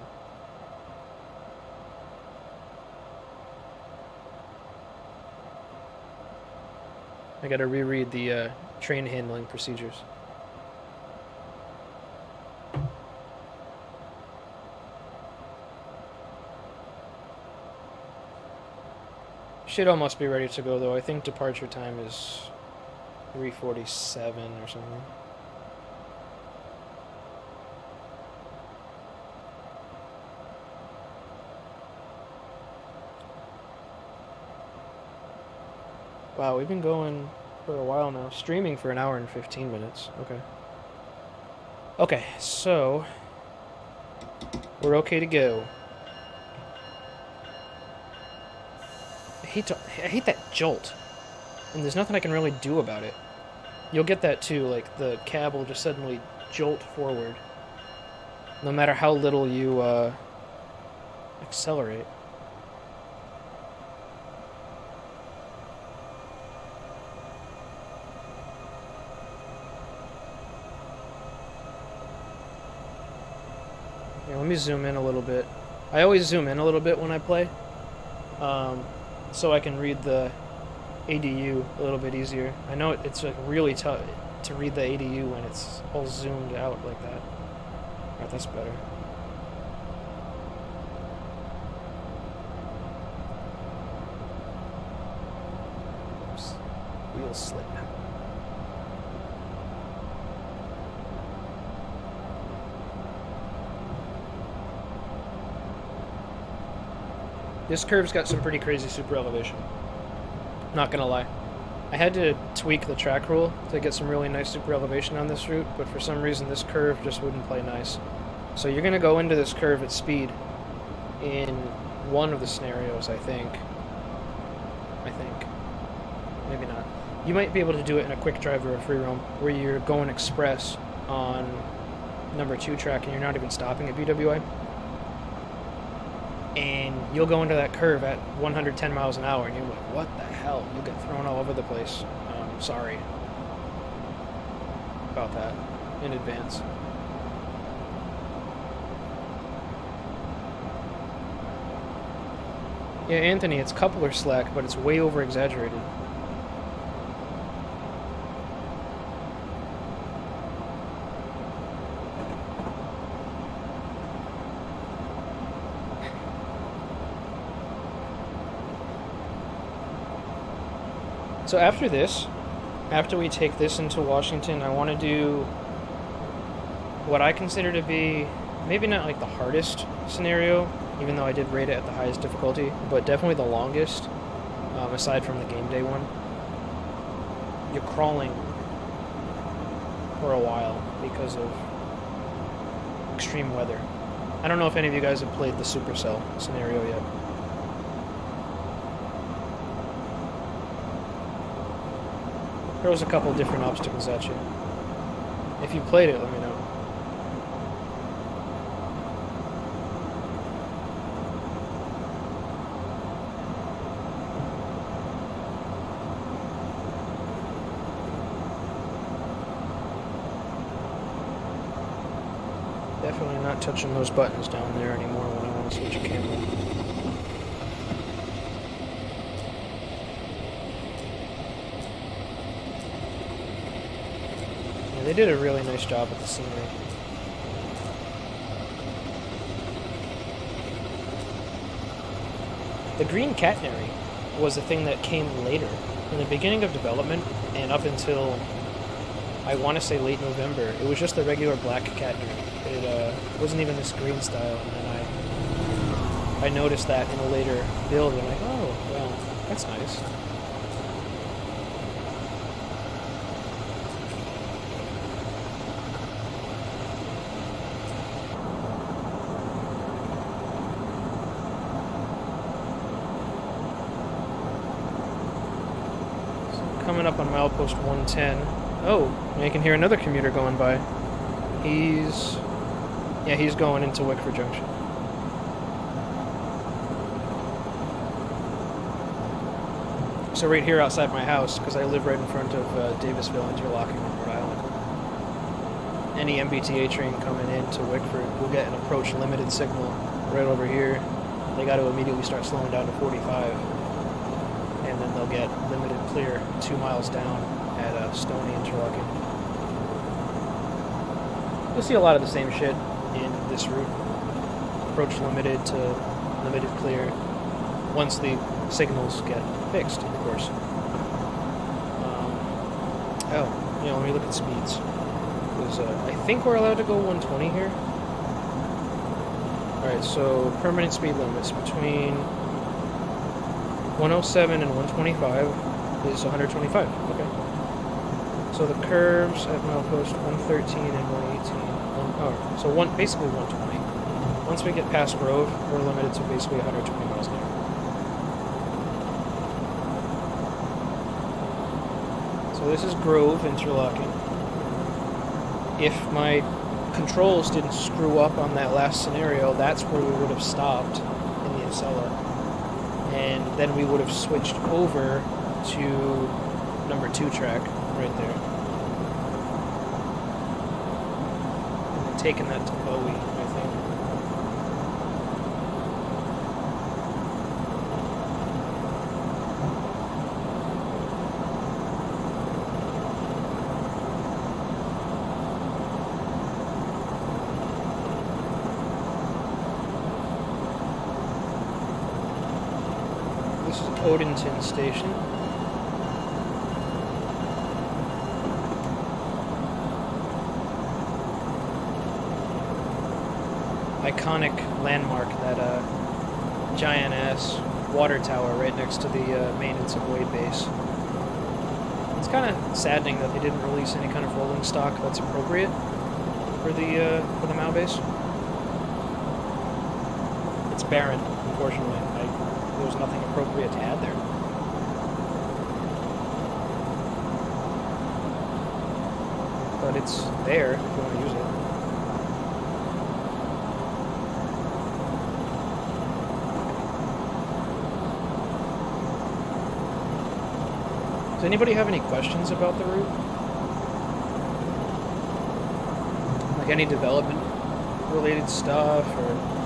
I gotta reread the train handling procedures. Should almost be ready to go though. I think departure time is 3:47 or something. Wow, we've been going for a while now. Streaming for 1 hour and 15 minutes. Okay. Okay, so we're okay to go. I hate that jolt. And there's nothing I can really do about it. You'll get that too, like the cab will just suddenly jolt forward. No matter how little you accelerate. Here, let me zoom in a little bit. I always zoom in a little bit when I play, so I can read the ADU a little bit easier. I know it's like really tough to read the ADU when it's all zoomed out like that. Alright, that's better. Oops. Wheel slip. This curve's got some pretty crazy super elevation. Not gonna lie. I had to tweak the track rule to get some really nice super elevation on this route, but for some reason this curve just wouldn't play nice. So you're gonna go into this curve at speed in one of the scenarios, I think. Maybe not. You might be able to do it in a quick drive or a free roam, where you're going express on number 2 track and you're not even stopping at BWI. And you'll go into that curve at 110 miles an hour and you're like, what the hell? You'll get thrown all over the place. Sorry about that in advance. Yeah, Anthony, it's coupler slack, but it's way over exaggerated. So after this, after we take this into Washington, I want to do what I consider to be maybe not like the hardest scenario, even though I did rate it at the highest difficulty, but definitely the longest, aside from the game day one. You're crawling for a while because of extreme weather. I don't know if any of you guys have played the Supercell scenario yet. Throws a couple different obstacles at you. If you played it, let me know. Definitely not touching those buttons down there anymore when I want to switch a camera. They did a really nice job with the scenery. The green catenary was a thing that came later. In the beginning of development, and up until, I want to say late November, it was just the regular black catenary. It wasn't even this green style, and then I noticed that in a later build, and I'm like, oh, well, that's nice. Coming up on milepost 110. Oh, you can hear another commuter going by. He's going into Wickford Junction. So right here outside my house, because I live right in front of Davisville Interlocking on Rhode Island. Any MBTA train coming into Wickford will get an approach limited signal right over here. They got to immediately start slowing down to 45. And then they'll get limited clear 2 miles down at Stony Interlocking. You'll see a lot of the same shit in this route. Approach limited to limited clear once the signals get fixed, of course. Let me look at speeds. Because I think we're allowed to go 120 here. Alright, so permanent speed limits between 107 and 125 is 125. Okay. So the curves at milepost 113 and 118. So basically 120. Once we get past Grove, we're limited to basically 120 miles an hour. So this is Grove Interlocking. If my controls didn't screw up on that last scenario, that's where we would have stopped in the Acela. And then we would have switched over to number 2 track right there. And then taken that to Bowie, I think. This is Odenton Station. Iconic landmark, that giant-ass water tower right next to the main and subway base. It's kind of saddening that they didn't release any kind of rolling stock that's appropriate for the Mao base. It's barren, unfortunately. There was nothing appropriate to add there. But it's there if you want to use it. Does anybody have any questions about the route? Like any development related stuff, or...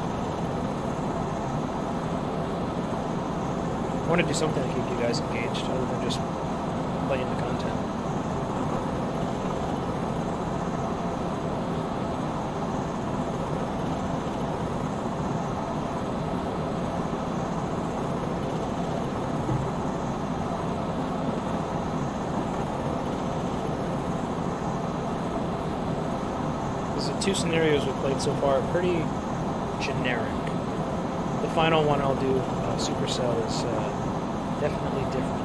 I want to do something to keep you guys engaged, other than just playing the content. Because the two scenarios we've played so far are pretty generic. The final one I'll do, Supercell, is definitely different.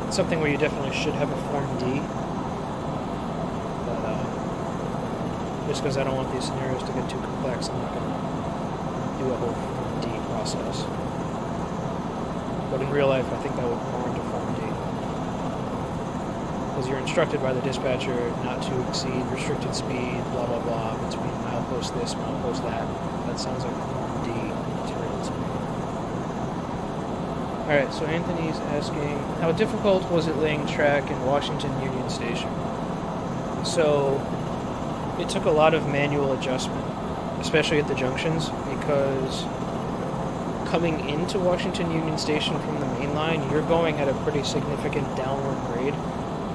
It's something where you definitely should have a Form D. But just because I don't want these scenarios to get too complex, I'm not going to do a whole Form D process. But in real life, I think that would warrant a Form D. Because you're instructed by the dispatcher not to exceed restricted speed, blah blah blah, between milepost this, milepost that. That sounds like Form D material to me. Alright, so Anthony's asking, how difficult was it laying track in Washington Union Station? So, it took a lot of manual adjustment, especially at the junctions, because coming into Washington Union Station from the main line, you're going at a pretty significant downward grade.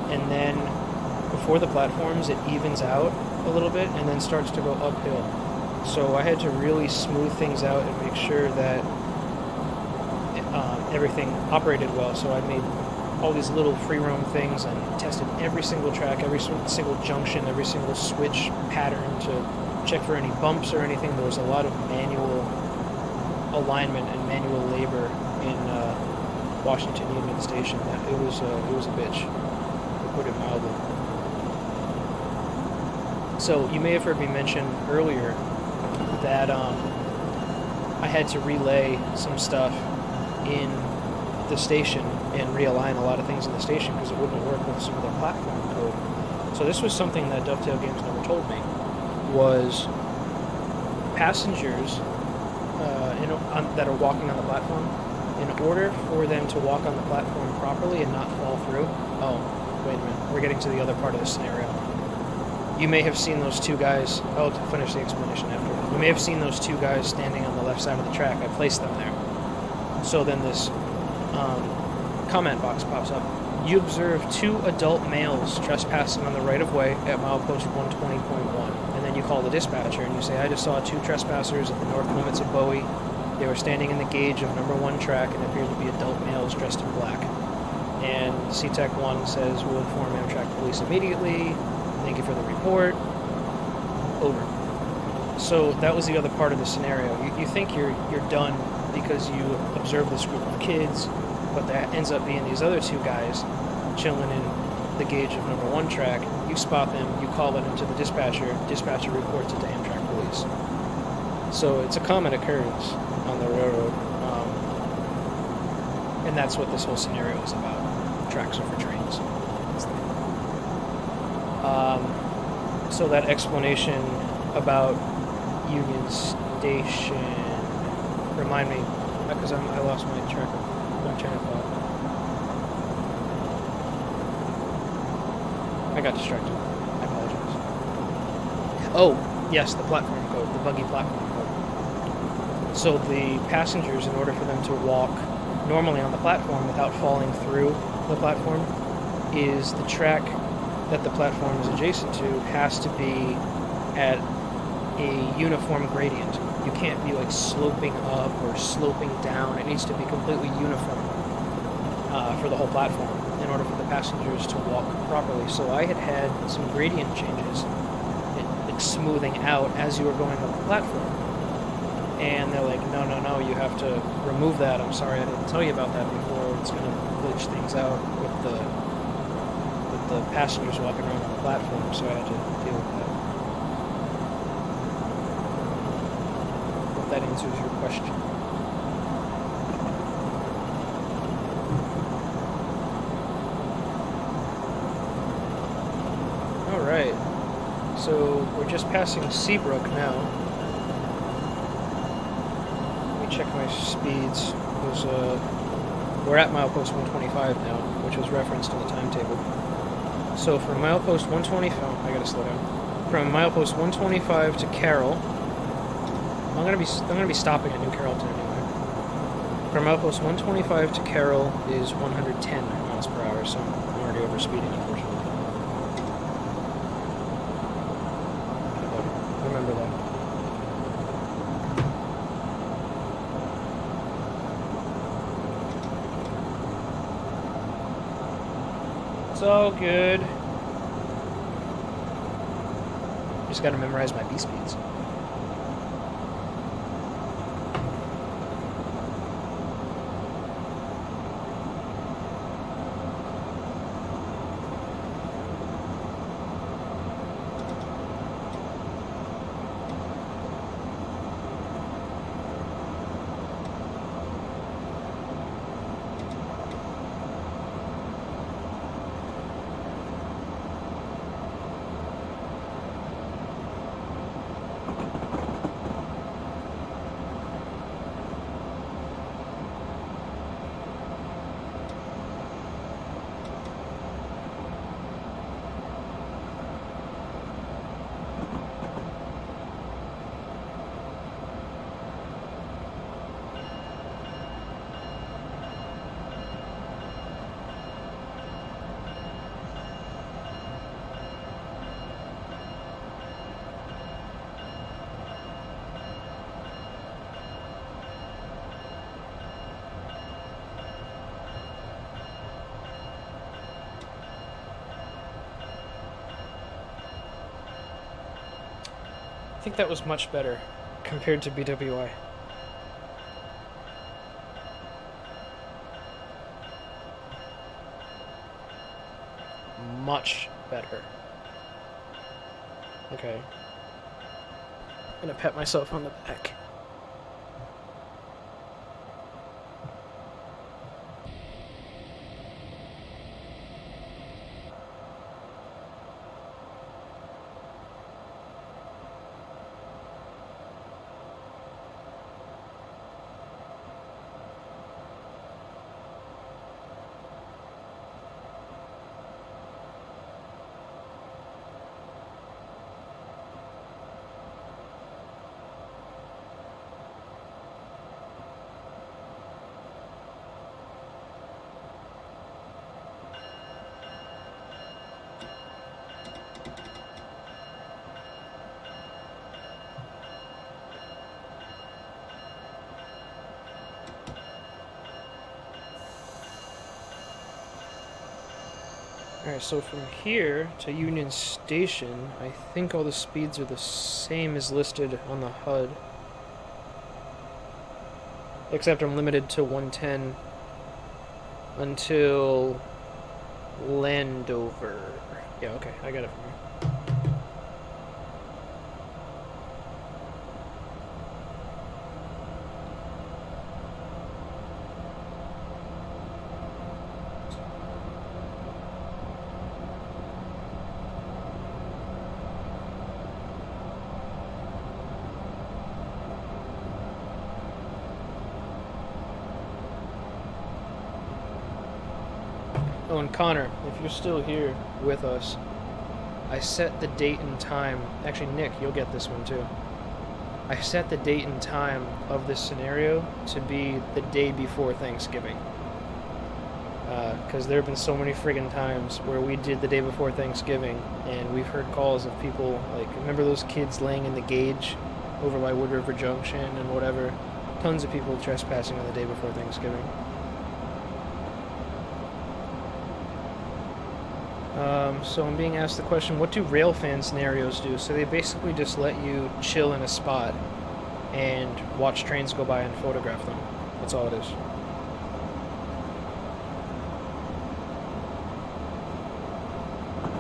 And then before the platforms, it evens out a little bit and then starts to go uphill. So I had to really smooth things out and make sure that everything operated well. So I made all these little free roam things and tested every single track, every single junction, every single switch pattern to check for any bumps or anything. There was a lot of manual alignment and manual labor in Washington Union Station. It was a bitch, to put it mildly. So you may have heard me mention earlier that I had to relay some stuff in the station and realign a lot of things in the station because it wouldn't work with some of the platform code. So this was something that Dovetail Games never told me, was passengers that are walking on the platform, in order for them to walk on the platform properly and not fall through. Oh, wait a minute, we're getting to the other part of the scenario. You may have seen those two guys, to finish the explanation after. You may have seen those two guys standing on the left side of the track. I placed them there. So then this comment box pops up. You observe 2 adult males trespassing on the right-of-way at milepost 120.1. And then you call the dispatcher and you say, I just saw 2 trespassers at the north limits of Bowie. They were standing in the gauge of number 1 track and appeared to be adult males dressed in black. And CTEC 1 says, we'll inform Amtrak police immediately. Thank you for the report. Over. So that was the other part of the scenario. You think you're done because you observe this group of kids, but that ends up being these other 2 guys chilling in the gauge of number 1 track. You spot them, you call it into the dispatcher reports it to Amtrak police. So it's a common occurrence on the railroad, and that's what this whole scenario is about. Tracks are for trains. So that explanation about Union Station, remind me, because I lost my train of thought. I got distracted. I apologize. Oh, yes, the platform code, the buggy platform code. So the passengers, in order for them to walk normally on the platform without falling through the platform, is the track that the platform is adjacent to has to be at a uniform gradient. You can't be like sloping up or sloping down. It needs to be completely uniform for the whole platform in order for the passengers to walk properly. So I had some gradient changes, like smoothing out as you were going up the platform. And they're like, no, you have to remove that. I'm sorry, I didn't tell you about that before. It's going to glitch things out with the passengers walking around on the platform, so I had to deal with that. Hope that answers your question. Alright, so we're just passing Seabrook now. Let me check my speeds. We're at milepost 125 now, which was referenced in the timetable. So from milepost 125, I gotta slow down. From milepost 125 to Carroll, I'm gonna be stopping at New Carrollton anyway. From milepost 125 to Carroll is 110 miles per hour, so I'm already over speeding, unfortunately. Remember that. It's all good. Just gotta memorize my B speeds. I think that was much better compared to BWI. Much better. Okay. I'm gonna pat myself on the back. Alright, so from here to Union Station, I think all the speeds are the same as listed on the HUD. Except I'm limited to 110 until Landover. Yeah, okay, I got it from here. Oh, and Connor, if you're still here with us, I set the date and time. Actually, Nick, you'll get this one too. I set the date and time of this scenario to be the day before Thanksgiving. because there have been so many friggin' times where we did the day before Thanksgiving, and we've heard calls of people, like, remember those kids laying in the gauge over by Wickford Junction and whatever? Tons of people trespassing on the day before Thanksgiving. So I'm being asked the question, what do railfan scenarios do? So they basically just let you chill in a spot and watch trains go by and photograph them. That's all it is.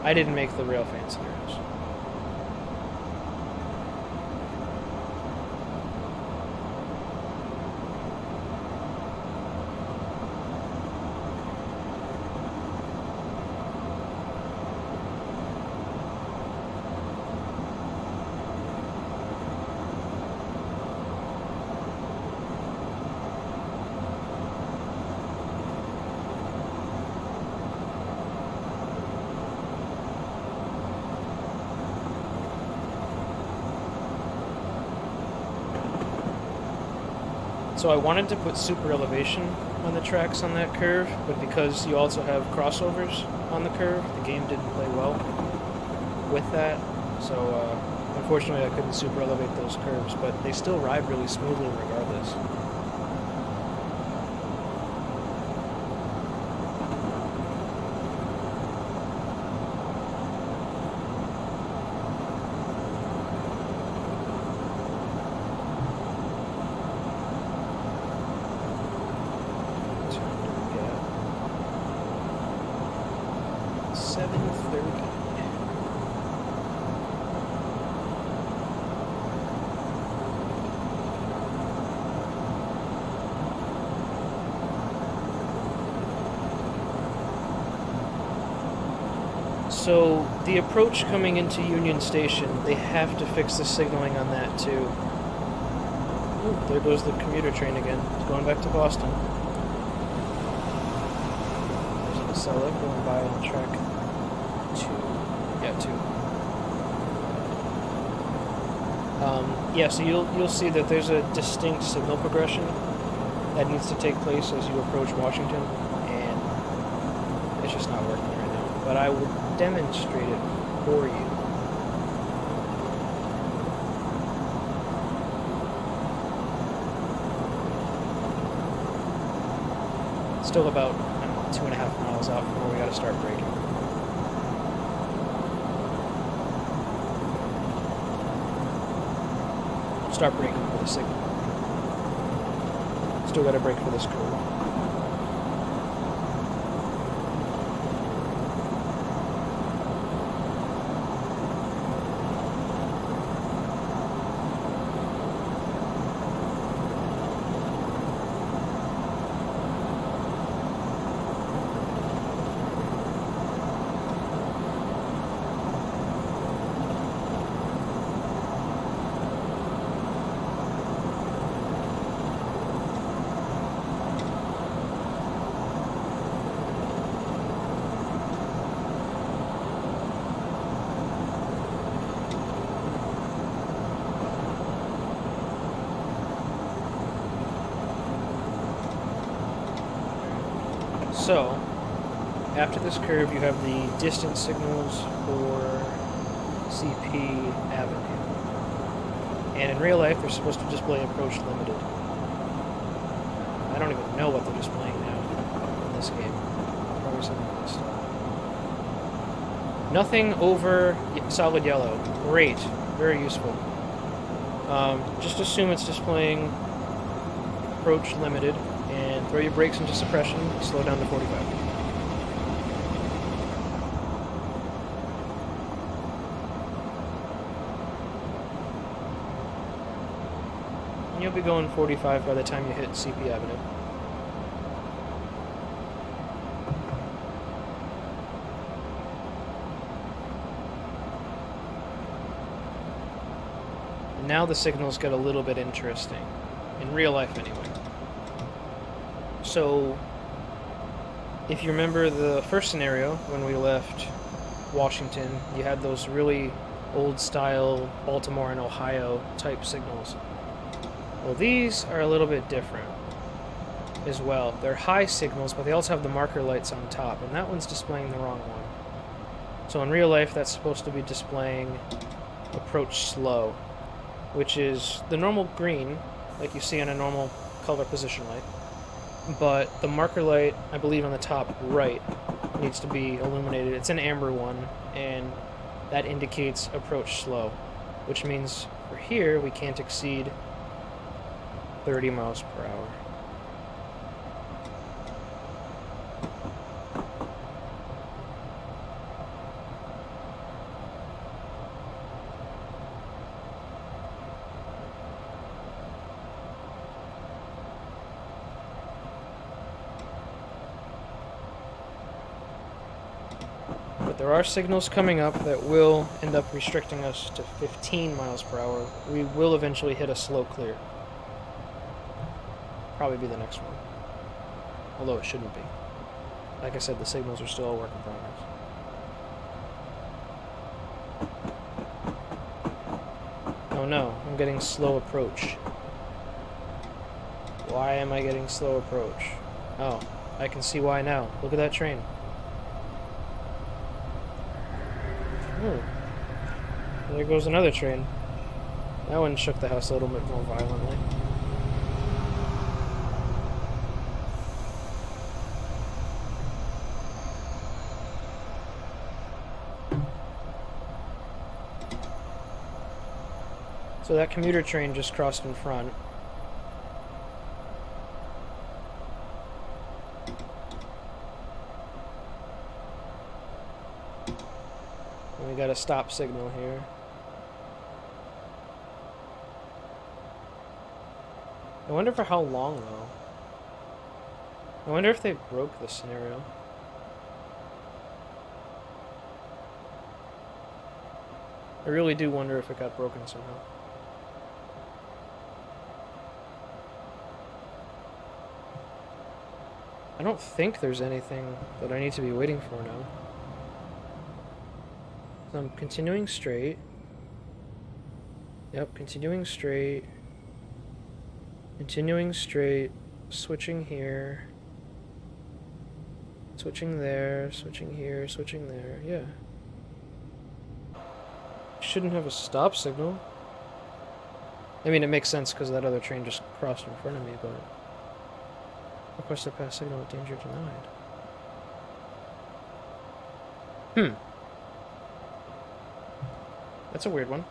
I didn't make the railfan scenarios. So I wanted to put super elevation on the tracks on that curve, but because you also have crossovers on the curve, the game didn't play well with that. So unfortunately I couldn't super elevate those curves, but they still ride really smoothly regardless. So the approach coming into Union Station, they have to fix the signaling on that too. Ooh, there goes the commuter train again. It's going back to Boston. There's an Acela going by on track 2. Yeah, 2. Yeah, so you'll see that there's a distinct signal progression that needs to take place as you approach Washington, and it's just not working right now. But I will demonstrate it for you. Still about 2.5 miles out from where we gotta start braking. Start braking for the signal. Still gotta brake for this curve. So, after this curve, you have the distance signals for CP Avenue. And in real life, they're supposed to display approach limited. I don't even know what they're displaying now in this game. Probably something like this. Nothing over solid yellow. Great. Very useful. Just assume it's displaying approach limited. And throw your brakes into suppression, slow down to 45. And you'll be going 45 by the time you hit CP Avenue. And now the signals get a little bit interesting. In real life, anyway. So, if you remember the first scenario, when we left Washington, you had those really old-style Baltimore and Ohio type signals. Well, these are a little bit different. as well. They're high signals, but they also have the marker lights on top, and that one's displaying the wrong one. So in real life, that's supposed to be displaying approach slow, which is the normal green, like you see on a normal color position light. But the marker light, I believe on the top right, needs to be illuminated. It's an amber one, and that indicates approach slow, which means for here, we can't exceed 30 miles per hour. But there are signals coming up that will end up restricting us to 15 miles per hour. We will eventually hit a slow clear. Probably be the next one. Although it shouldn't be. Like I said, the signals are still a work in progress. Oh no, I'm getting slow approach. Why am I getting slow approach? Oh, I can see why now. Look at that train. There goes another train. That one shook the house a little bit more violently. So that commuter train just crossed in front. And we got a stop signal here. I wonder for how long, though. I wonder if they broke the scenario. I really do wonder if it got broken somehow. I don't think there's anything that I need to be waiting for now. So I'm continuing straight. Yep, continuing straight. Continuing straight. Switching here. Switching there. Switching here. Switching there. Yeah. Shouldn't have a stop signal. I mean, it makes sense because that other train just crossed in front of me, but... Request a pass signal with danger denied. That's a weird one.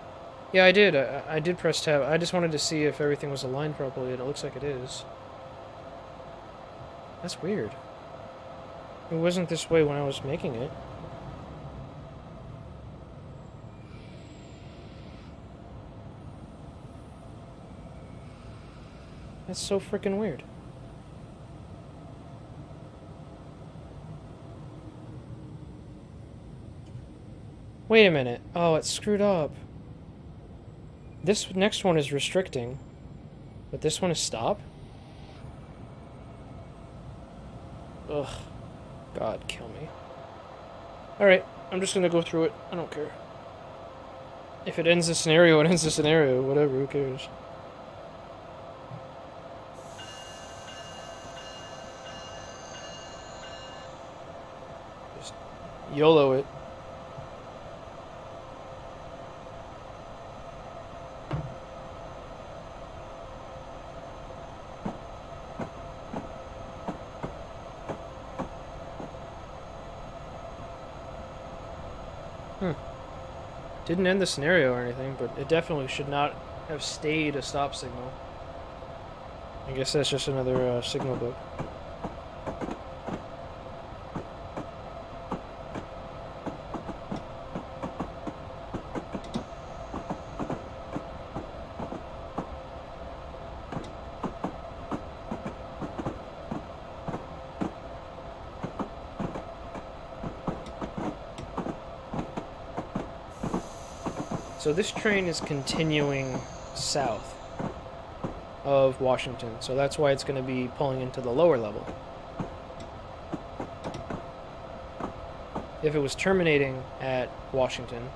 Yeah, I did. I did press tab. I just wanted to see if everything was aligned properly, and it looks like it is. That's weird. It wasn't this way when I was making it. That's so freaking weird. Wait a minute. Oh, it's screwed up. This next one is restricting, but this one is stop? Ugh. God, kill me. Alright, I'm just gonna go through it. I don't care. If it ends the scenario, it ends the scenario. Whatever, who cares? Just YOLO it. Didn't end the scenario or anything, but it definitely should not have stayed a stop signal. I guess that's just another signal book. So this train is continuing south of Washington, so that's why it's going to be pulling into the lower level. If it was terminating at Washington,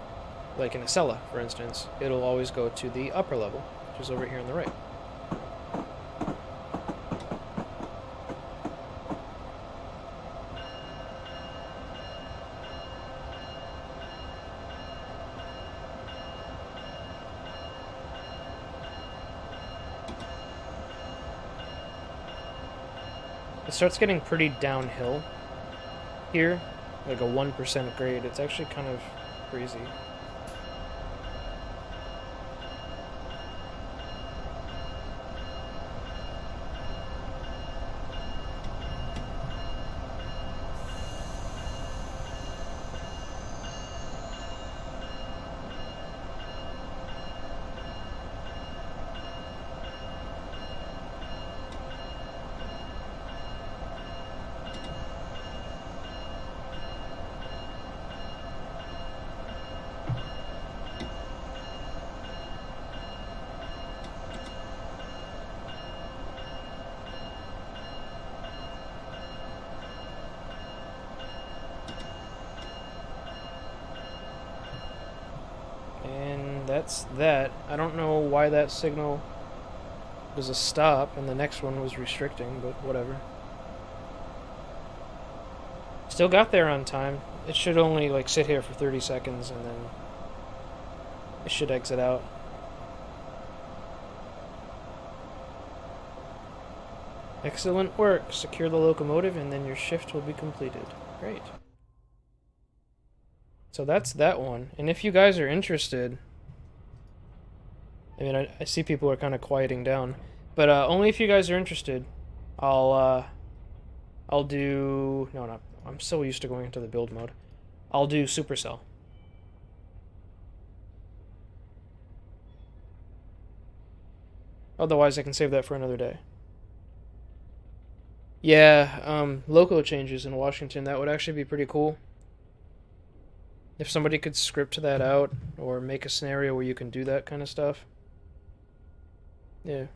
like in Acela, for instance, it'll always go to the upper level, which is over here on the right. starts getting pretty downhill here, like a 1% grade. It's actually kind of crazy. That's that. I don't know why that signal was a stop and the next one was restricting, but whatever. Still got there on time. It should only like sit here for 30 seconds and then it should exit out. Excellent work. Secure the locomotive and then your shift will be completed. Great. So that's that one. And if you guys are interested, I mean, I see people are kind of quieting down, but only if you guys are interested, I'll do, no, I'm so used to going into the build mode. I'll do Supercell. Otherwise, I can save that for another day. Yeah, loco changes in Washington, that would actually be pretty cool. If somebody could script that out, or make a scenario where you can do that kind of stuff. Yeah.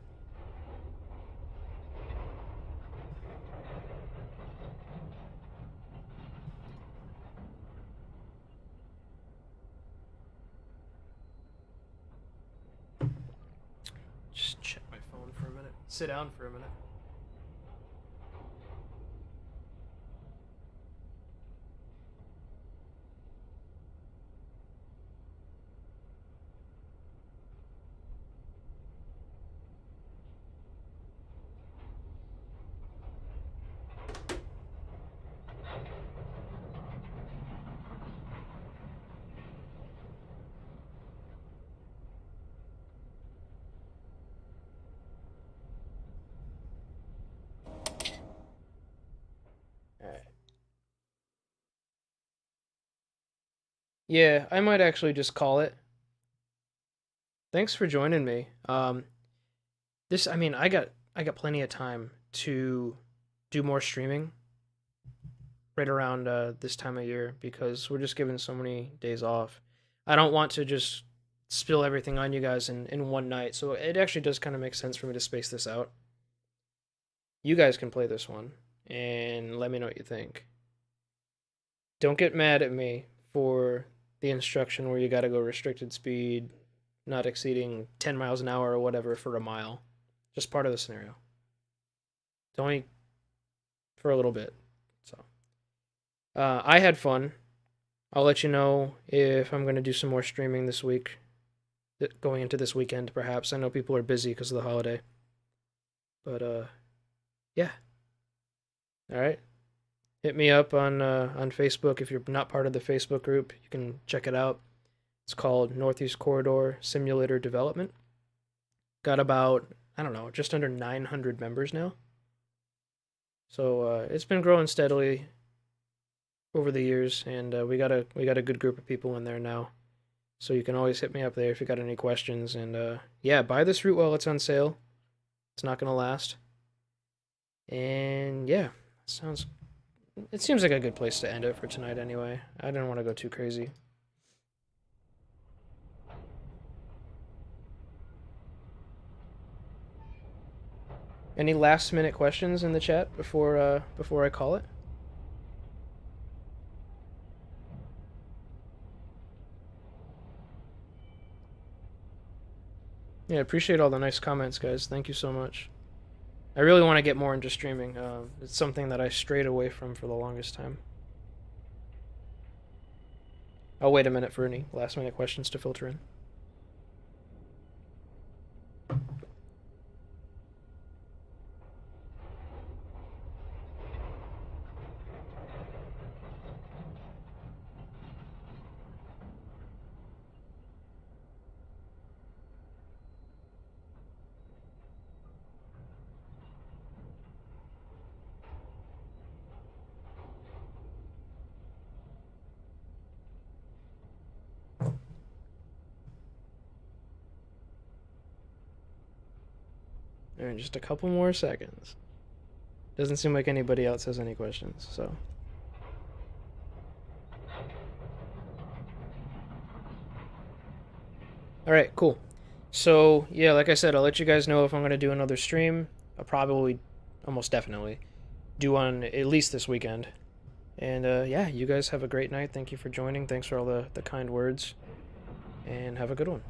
Just check my phone for a minute. Sit down for a minute. Yeah, I might actually just call it. Thanks for joining me. I mean, I got plenty of time to do more streaming right around this time of year because we're just given so many days off. I don't want to just spill everything on you guys in one night, so it actually does kind of make sense for me to space this out. You guys can play this one and let me know what you think. Don't get mad at me for the instruction where you gotta go restricted speed, not exceeding 10 miles an hour or whatever for a mile. Just part of the scenario. It's only for a little bit. So I had fun. I'll let you know if I'm going to do some more streaming this week, going into this weekend perhaps. I know people are busy because of the holiday. But yeah. All right. Hit me up on Facebook if you're not part of the Facebook group. You can check it out. It's called Northeast Corridor Simulator Development. Got about, I don't know, just under 900 members now. So it's been growing steadily over the years, and we got a good group of people in there now. So you can always hit me up there if you got any questions. And yeah, buy this route while it's on sale. It's not gonna last. And yeah, it seems like a good place to end it for tonight anyway. I didn't want to go too crazy. Any last minute questions in the chat before I call it? Yeah, appreciate all the nice comments, guys. Thank you so much. I really want to get more into streaming. It's something that I strayed away from for the longest time. I'll wait a minute for any last minute questions to filter in. Alright, just a couple more seconds. Doesn't seem like anybody else has any questions, so. Alright, cool. So, yeah, like I said, I'll let you guys know if I'm going to do another stream. I'll probably, almost definitely, do one at least this weekend. And, yeah, you guys have a great night. Thank you for joining. Thanks for all the kind words. And have a good one.